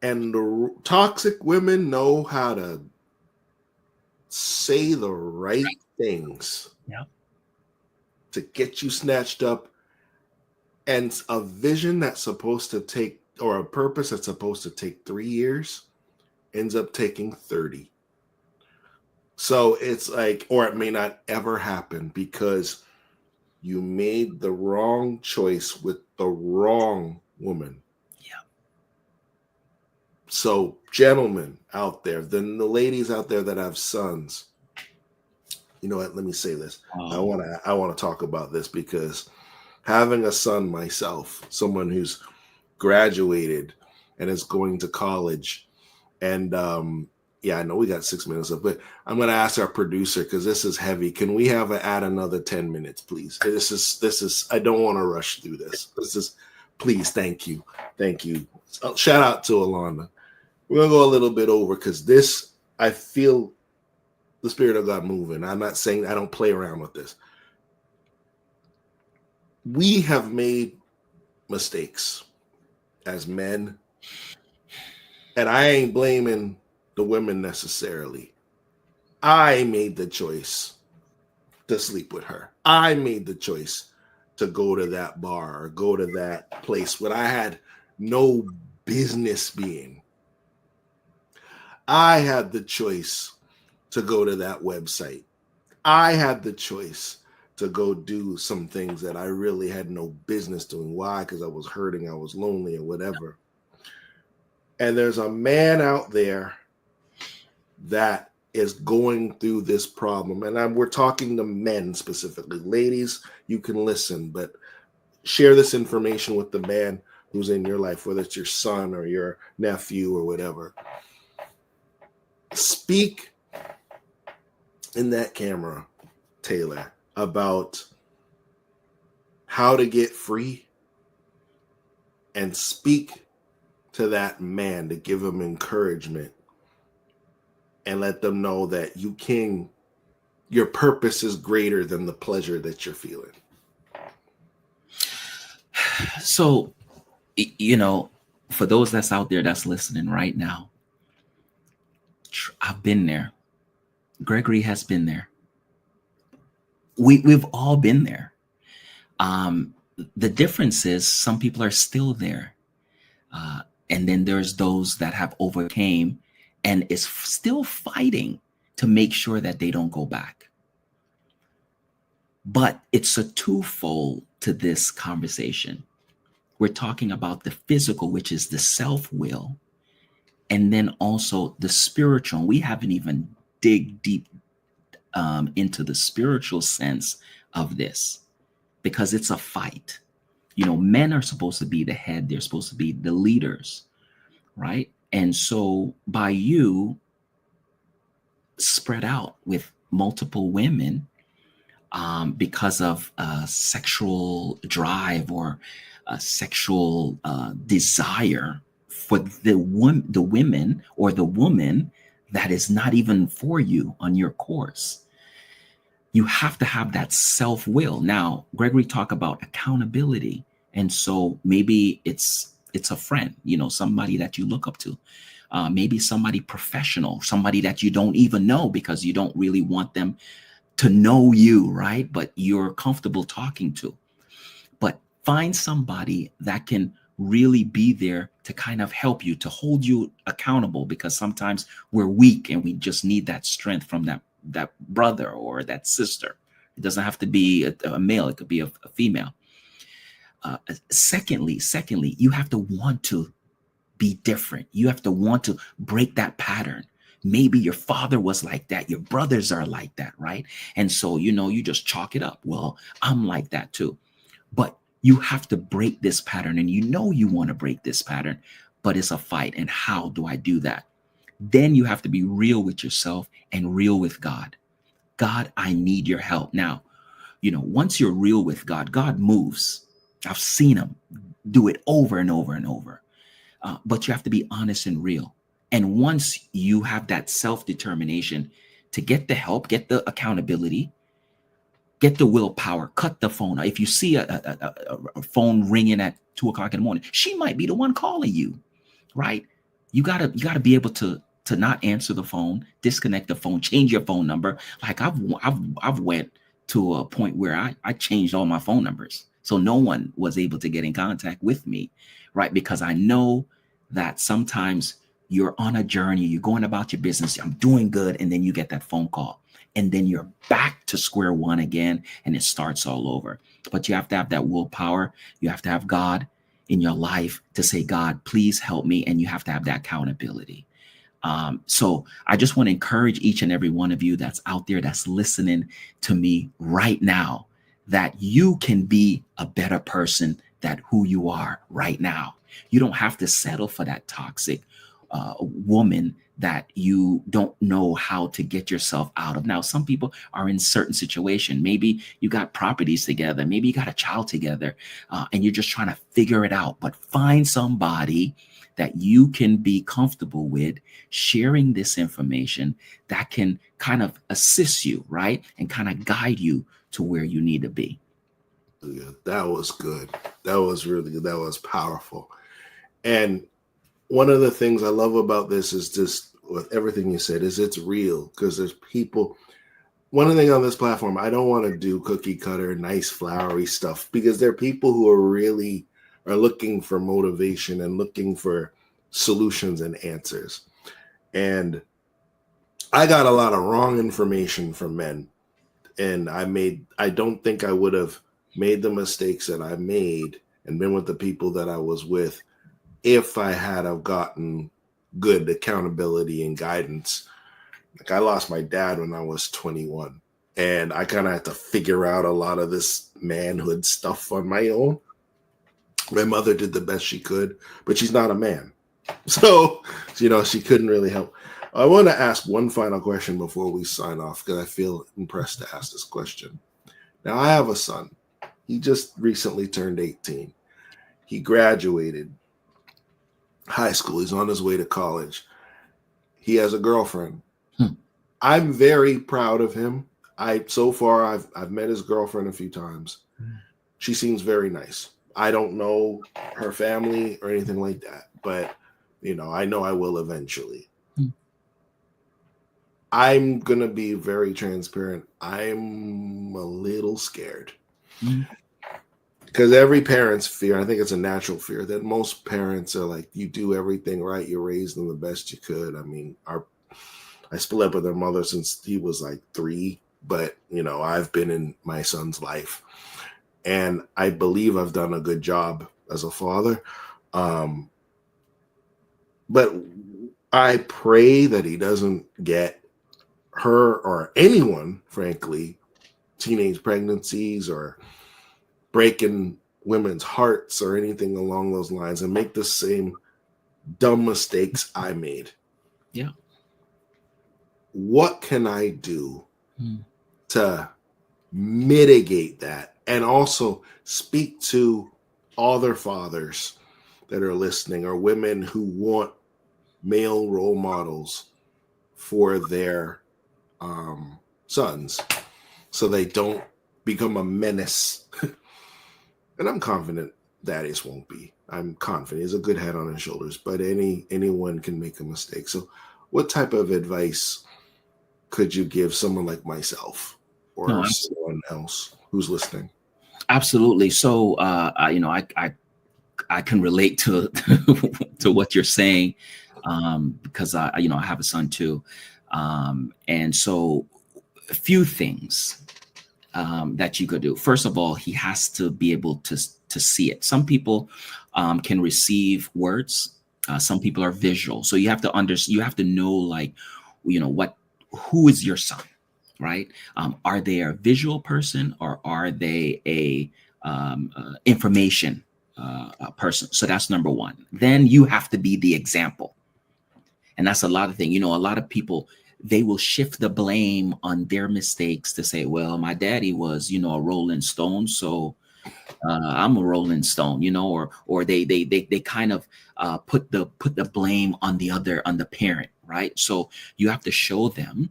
And the toxic women know how to say the right things to get you snatched up. And a vision that's supposed to take, or a purpose that's supposed to take 3 years, ends up taking 30. So it's like, or it may not ever happen because you made the wrong choice with the wrong woman. Yeah. So, gentlemen out there, then the ladies out there that have sons, you know what? Let me say this. I want to talk about this because having a son myself, someone who's graduated and is going to college, and I know we got 6 minutes up, but I'm going to ask our producer because this is heavy. Can we add another 10 minutes, please? This is. I don't want to rush through this. Please. Thank you. Shout out to Alana. We're gonna go a little bit over because this, I feel the Spirit of God moving. I'm not saying I don't play around with this. We have made mistakes as men, and I ain't blaming the women necessarily. I made the choice to sleep with her. I made the choice to go to that bar or go to that place where I had no business being. I had the choice to go to that website. I had the choice to go do some things that I really had no business doing. Why? Because I was hurting, I was lonely, or whatever. And there's a man out there that is going through this problem. And we're talking to men specifically. Ladies, you can listen, but share this information with the man who's in your life, whether it's your son or your nephew or whatever. Speak in that camera, Taylor, about how to get free, and speak to that man to give him encouragement and let them know that your purpose is greater than the pleasure that you're feeling. So, for those that's out there that's listening right now, I've been there. Gregory has been there. We've all been there. The difference is some people are still there And then there's those that have overcame and is still fighting to make sure that they don't go back. But it's a twofold to this conversation. We're talking about the physical, which is the self-will, and then also the spiritual. We haven't even dig deep into the spiritual sense of this, because it's a fight. Men are supposed to be the head. They're supposed to be the leaders, right? And so by you spread out with multiple women because of sexual drive or sexual desire for the women or the woman that is not even for you on your course, you have to have that self-will. Now, Gregory talked about accountability. And so maybe it's a friend, somebody that you look up to, maybe somebody professional, somebody that you don't even know because you don't really want them to know you, right? But you're comfortable talking to. But find somebody that can really be there to kind of help you, to hold you accountable, because sometimes we're weak and we just need that strength from that brother or that sister. It doesn't have to be a male, it could be a female. Secondly, you have to want to be different. You have to want to break that pattern. Maybe your father was like that. Your brothers are like that, right? And so, you just chalk it up. Well, I'm like that too. But you have to break this pattern, and you want to break this pattern, but it's a fight. And how do I do that? Then you have to be real with yourself and real with God. God, I need your help. Now, once you're real with God, God moves. I've seen him do it over and over and over. But you have to be honest and real. And once you have that self-determination to get the help, get the accountability, get the willpower, cut the phone. If you see a phone ringing at 2 o'clock in the morning, she might be the one calling you, right? You gotta be able to not answer the phone, disconnect the phone, change your phone number. Like I've went to a point where I changed all my phone numbers, so no one was able to get in contact with me, right? Because I know that sometimes you're on a journey, you're going about your business, I'm doing good, and then you get that phone call, and then you're back to square one again, and it starts all over. But you have to have that willpower. You have to have God in your life to say, God, please help me, and you have to have that accountability. So I just want to encourage each and every one of you that's out there, that's listening to me right now, that you can be a better person than who you are right now. You don't have to settle for that toxic woman that you don't know how to get yourself out of. Now, some people are in certain situation. Maybe you got properties together. Maybe you got a child together, and you're just trying to figure it out. But find somebody that you can be comfortable with sharing this information that can kind of assist you, right? And kind of guide you to where you need to be. Yeah, that was good. That was really good. That was powerful. And one of the things I love about this is just with everything you said is it's real, because there's people. One of the things on this platform, I don't want to do cookie cutter, nice flowery stuff, because there are people who are looking for motivation and looking for solutions and answers. And I got a lot of wrong information from men. And I don't think I would have made the mistakes that I made and been with the people that I was with if I had have gotten good accountability and guidance. Like, I lost my dad when I was 21, and I kind of had to figure out a lot of this manhood stuff on my own. My mother did the best she could, but she's not a man. So, she couldn't really help. I want to ask one final question before we sign off, because I feel impressed to ask this question. Now, I have a son. He just recently turned 18. He graduated high school. He's on his way to college. He has a girlfriend. I'm very proud of him. So far I've met his girlfriend a few times. She seems very nice. I don't know her family or anything like that, but I know I will eventually. I'm gonna be very transparent. I'm a little scared, Because every parent's fear, I think it's a natural fear that most parents are like, you do everything right. You raised them the best you could. I mean, I split up with her mother since he was like 3, but I've been in my son's life, and I believe I've done a good job as a father. But I pray that he doesn't get her or anyone, frankly, teenage pregnancies or breaking women's hearts or anything along those lines, and make the same dumb mistakes I made. Yeah. What can I do to mitigate that, and also speak to other fathers that are listening, or women who want male role models for their sons so they don't become a menace? And I'm confident Thaddeus won't be. I'm confident he's a good head on his shoulders, but anyone can make a mistake. So what type of advice could you give someone like myself or someone else who's listening? Absolutely. So, I can relate to to what you're saying, because I have a son too, and so a few things that you could do. First of all, he has to be able to see it. Some people can receive words. Some people are visual. So you have to you have to know, like, who is your son, right? Are they a visual person, or are they a information person? So that's number one. Then you have to be the example. And that's a lot of things. A lot of people, they will shift the blame on their mistakes to say, well, my daddy was, a Rolling Stone, so I'm a Rolling Stone, or they kind of put the blame on the parent, right? So you have to show them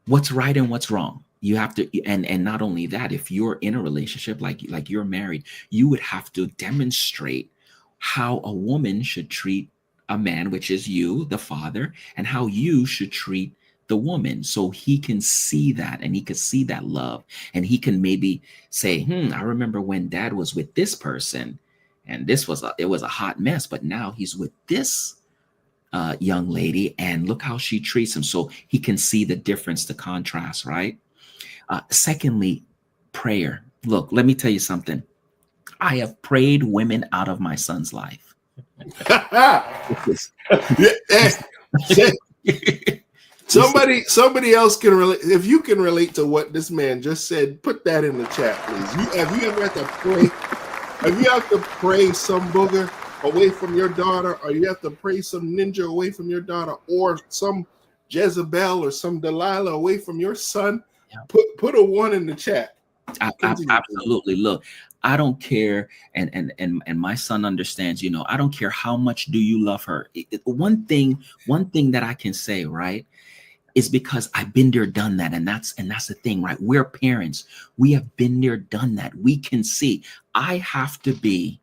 what's right and what's wrong. You have to, and not only that, if you're in a relationship, like you're married, you would have to demonstrate how a woman should treat a man, which is you, the father, and how you should treat the woman, so he can see that, and he can see that love, and he can maybe say, I remember when dad was with this person, and it was a hot mess, but now he's with this young lady, and look how she treats him. So he can see the difference, the contrast, right? Secondly, prayer. Look, let me tell you something. I have prayed women out of my son's life. Somebody else can relate. If you can relate to what this man just said, put that in the chat, please. Have you ever had to pray? Have you have to pray some booger away from your daughter, or you have to pray some ninja away from your daughter, or some Jezebel or some Delilah away from your son? Yeah. Put a 1 in the chat. Absolutely. Look, I don't care, and my son understands. I don't care how much do you love her. One thing that I can say, right, is because I've been there, done that, and that's the thing, right? We're parents. We have been there, done that. We can see. I have to be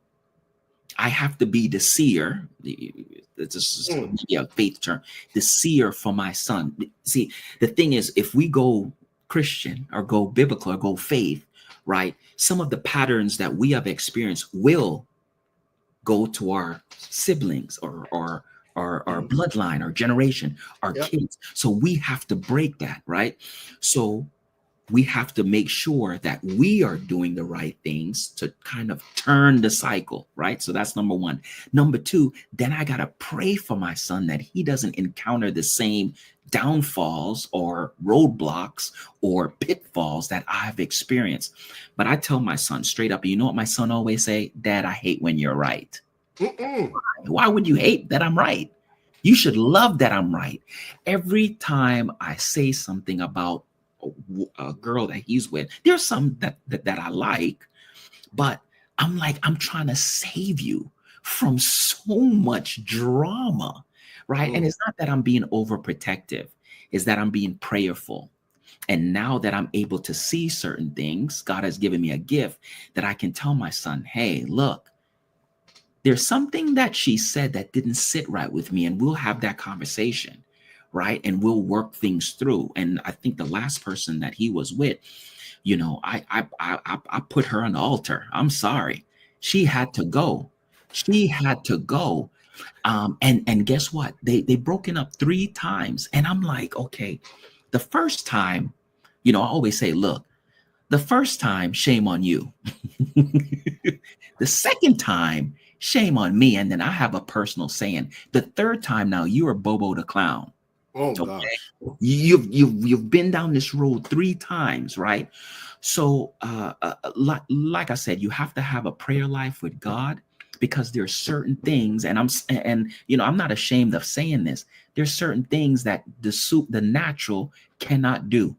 the seer. It's just a faith term. The seer for my son. See, the thing is, if we go Christian or go biblical or go faith, right, some of the patterns that we have experienced will go to our siblings or our bloodline, our generation, our kids. So we have to break that, right? So we have to make sure that we are doing the right things to kind of turn the cycle, right? So that's number one. Number two, then I got to pray for my son that he doesn't encounter the same downfalls or roadblocks or pitfalls that I've experienced. But I tell my son straight up, you know what my son always say? Dad, I hate when you're right. Why would you hate that I'm right? You should love that I'm right. Every time I say something about a girl that he's with, there's some that I like, but I'm like, I'm trying to save you from so much drama, right? And it's not that I'm being overprotective, it's that I'm being prayerful. And now that I'm able to see certain things, God has given me a gift that I can tell my son, hey, look, there's something that she said that didn't sit right with me, and we'll have that conversation, right? And we'll work things through. And I think the last person that he was with, you know, I put her on the altar. I'm sorry. She had to go. She had to go. And guess what? They broken up 3 times. And I'm like, okay, the first time, you know, I always say, look, the first time, shame on you. The second time, shame on me. And then I have a personal saying. The third time, now you are Bobo the clown. Oh Okay. gosh. You've been down this road 3 times, right? So like I said, you have to have a prayer life with God, because there's certain things, and you know, I'm not ashamed of saying this. There's certain things that the natural cannot do.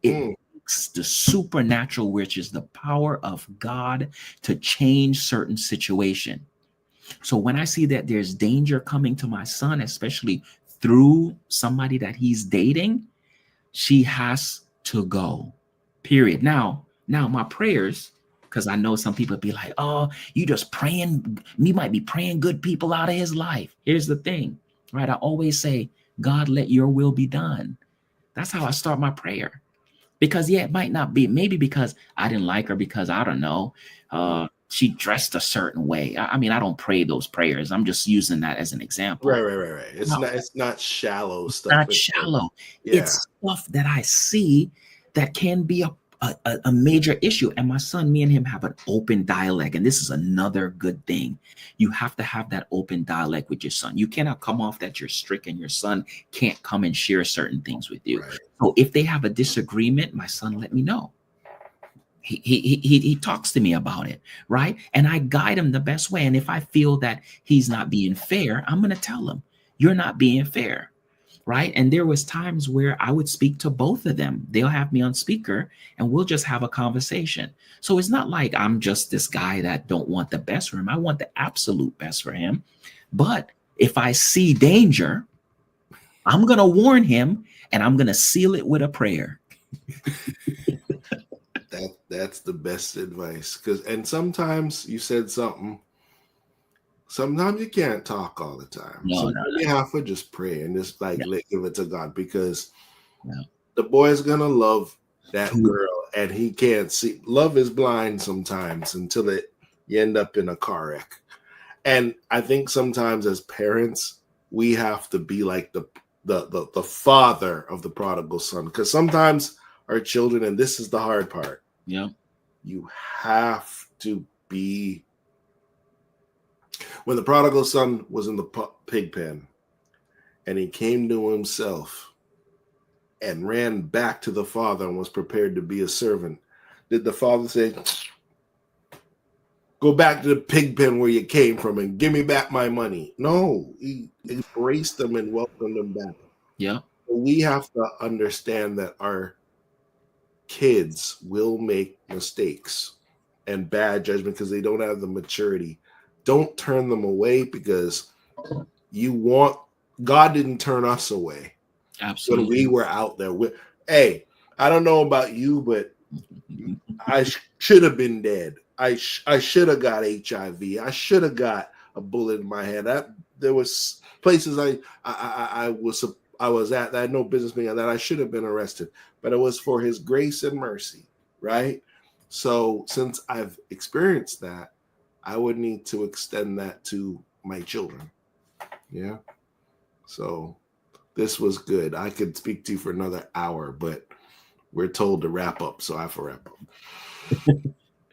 It takes the supernatural, which is the power of God, to change certain situation. So when I see that there's danger coming to my son, especially through somebody that he's dating, she has to go. Period. Now my prayers, because I know some people be like, oh, you just praying. Me might be praying good people out of his life. Here's the thing, right? I always say, God, let your will be done. That's how I start my prayer. Because yeah, it might not be, maybe because I didn't like her, because I don't know, she dressed a certain way. I mean, I don't pray those prayers. I'm just using that as an example. Right. It's not shallow stuff. Not shallow. Yeah. It's stuff that I see that can be a major issue. And my son, me and him have an open dialogue. And this is another good thing. You have to have that open dialogue with your son. You cannot come off that you're strict, and your son can't come and share certain things with you. Right. So if they have a disagreement, my son let me know. He talks to me about it, right? And I guide him the best way. And if I feel that he's not being fair, I'm going to tell him, you're not being fair, right? And there was times where I would speak to both of them. They'll have me on speaker and we'll just have a conversation. So it's not like I'm just this guy that don't want the best for him. I want the absolute best for him. But if I see danger, I'm going to warn him, and I'm going to seal it with a prayer. That's the best advice. And sometimes you said something. Sometimes you can't talk all the time. No. You have to just pray and just give it to God, because Yeah. the boy's gonna love that girl, and he can't see. Love is blind sometimes until you end up in a car wreck. And I think sometimes as parents, we have to be like the father of the prodigal son, because sometimes our children, and this is the hard part. Yeah. You have to be. When the prodigal son was in the pig pen and he came to himself and ran back to the father and was prepared to be a servant, did the father say, go back to the pig pen where you came from and give me back my money? No, he embraced them and welcomed them back. Yeah. We have to understand that our kids will make mistakes and bad judgment because they don't have the maturity. Don't turn them away, because God didn't turn us away. Absolutely. When we were out there. Hey, I don't know about you, but I should have been dead. I should have got HIV. I should have got a bullet in my head. There was places I was at that I had no business being at, that I should have been arrested, but it was for his grace and mercy, right? So since I've experienced that, I would need to extend that to my children. Yeah. So this was good. I could speak to you for another hour, but we're told to wrap up, so I have to wrap up.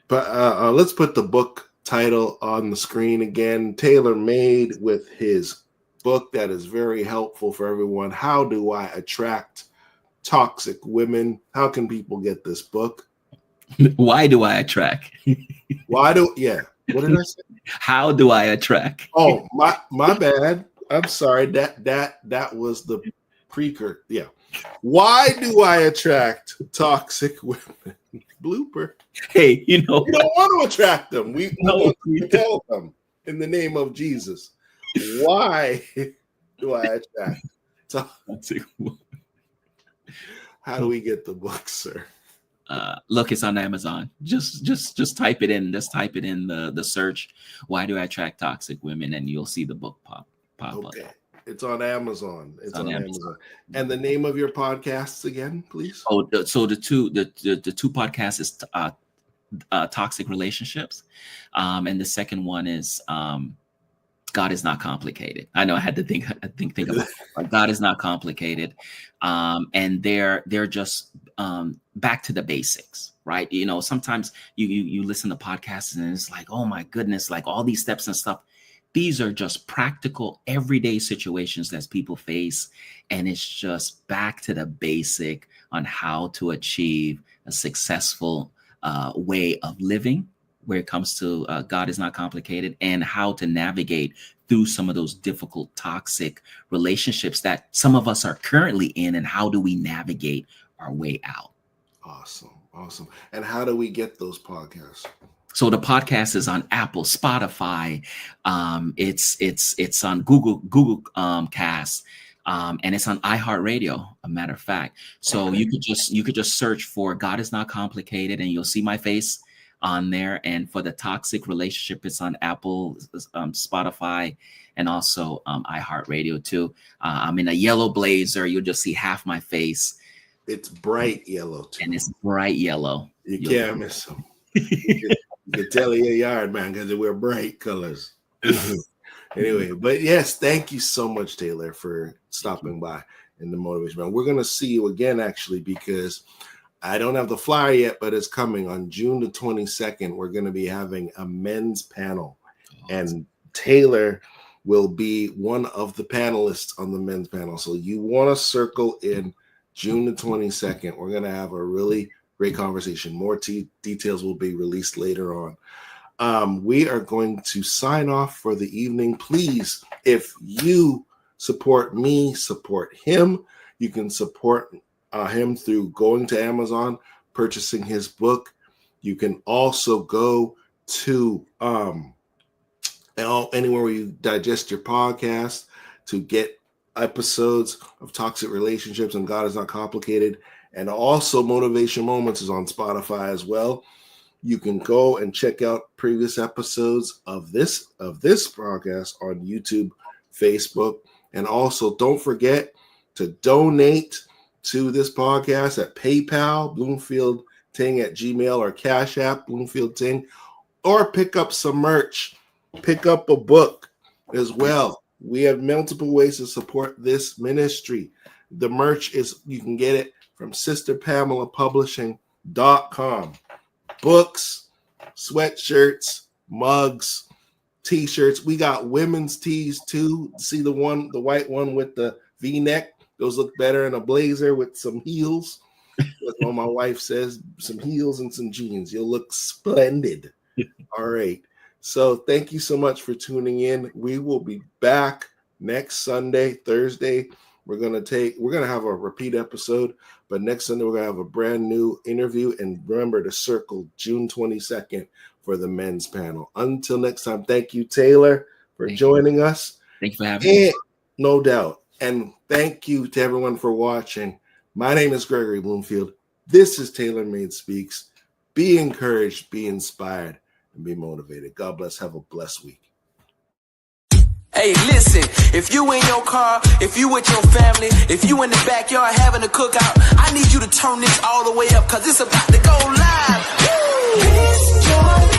But let's put the book title on the screen again. Taylor made with his book that is very helpful for everyone. How do I attract toxic women? How can people get this book? Why do I attract? What did I say? How do I attract? Oh, my bad. I'm sorry. That was the precursor. Yeah. Why do I attract toxic women? Blooper. Hey, you don't want to attract them. We want to tell them in the name of Jesus. Why do I attract toxic women? How do we get the book, sir? Look, it's on Amazon. Just type it in. Just type it in the search. Why do I attract toxic women? And you'll see the book pop Okay. up. It's on Amazon. It's on Amazon. And the name of your podcasts again, please? Oh, so the two podcasts is Toxic Relationships, and the second one is God is Not Complicated. I know I had to think about it. God is Not Complicated, and they're just back to the basics, right? You know, sometimes you listen to podcasts and it's like, oh my goodness, like all these steps and stuff. These are just practical, everyday situations that people face, and it's just back to the basic on how to achieve a successful way of living, where it comes to God is Not Complicated, and how to navigate through some of those difficult, toxic relationships that some of us are currently in, and how do we navigate our way out. Awesome. And how do we get those podcasts? So the podcast is on Apple, Spotify, it's on Google Cast, and it's on iHeartRadio, a matter of fact. So you could just search for God is Not Complicated, and you'll see my face on there. And for the Toxic Relationship, it's on Apple, Spotify, and also iHeartRadio too. I'm in a yellow blazer. You'll just see half my face. It's bright yellow too. And it's bright yellow. You can't miss them. You can tell in your yard, man, because they wear bright colors. Anyway, but yes, thank you so much, Taylor, for stopping by in the Motivation Round. We're going to see you again, actually, because I don't have the flyer yet, but it's coming on June the 22nd. We're going to be having a men's panel, and Taylor will be one of the panelists on the men's panel. So you want to circle in June the 22nd. We're going to have a really great conversation. More details will be released later on. We are going to sign off for the evening. Please, if you support me, support him. You can support him through going to Amazon, purchasing his book. You can also go to anywhere where you digest your podcast to get episodes of Toxic Relationships and God is Not Complicated. And also Motivation Moments is on Spotify as well. You can go and check out previous episodes of this podcast on YouTube, Facebook, and also don't forget to donate to this podcast at PayPal, BloomfieldTing@gmail, or Cash App, Bloomfield Ting, or pick up some merch. Pick up a book as well. We have multiple ways to support this ministry. The merch you can get it from sisterpamelapublishing.com. Books, sweatshirts, mugs, t-shirts. We got women's tees too. See the white one with the V-neck? Those look better in a blazer with some heels. That's what my wife says, some heels and some jeans. You'll look splendid. All right. So thank you so much for tuning in. We will be back next Sunday, Thursday. We're gonna have a repeat episode, but next Sunday we're gonna have a brand new interview. And remember to circle June 22nd for the men's panel. Until next time, thank you, Taylor, for joining us. Thank you for having me. No doubt. And thank you to everyone for watching. My name is Gregory Bloomfield. This is Taylor Made Speaks. Be encouraged, be inspired, and be motivated. God bless. Have a blessed week. Hey, listen, if you in your car, if you with your family, if you in the backyard having a cookout, I need you to turn this all the way up because it's about to go live. Woo!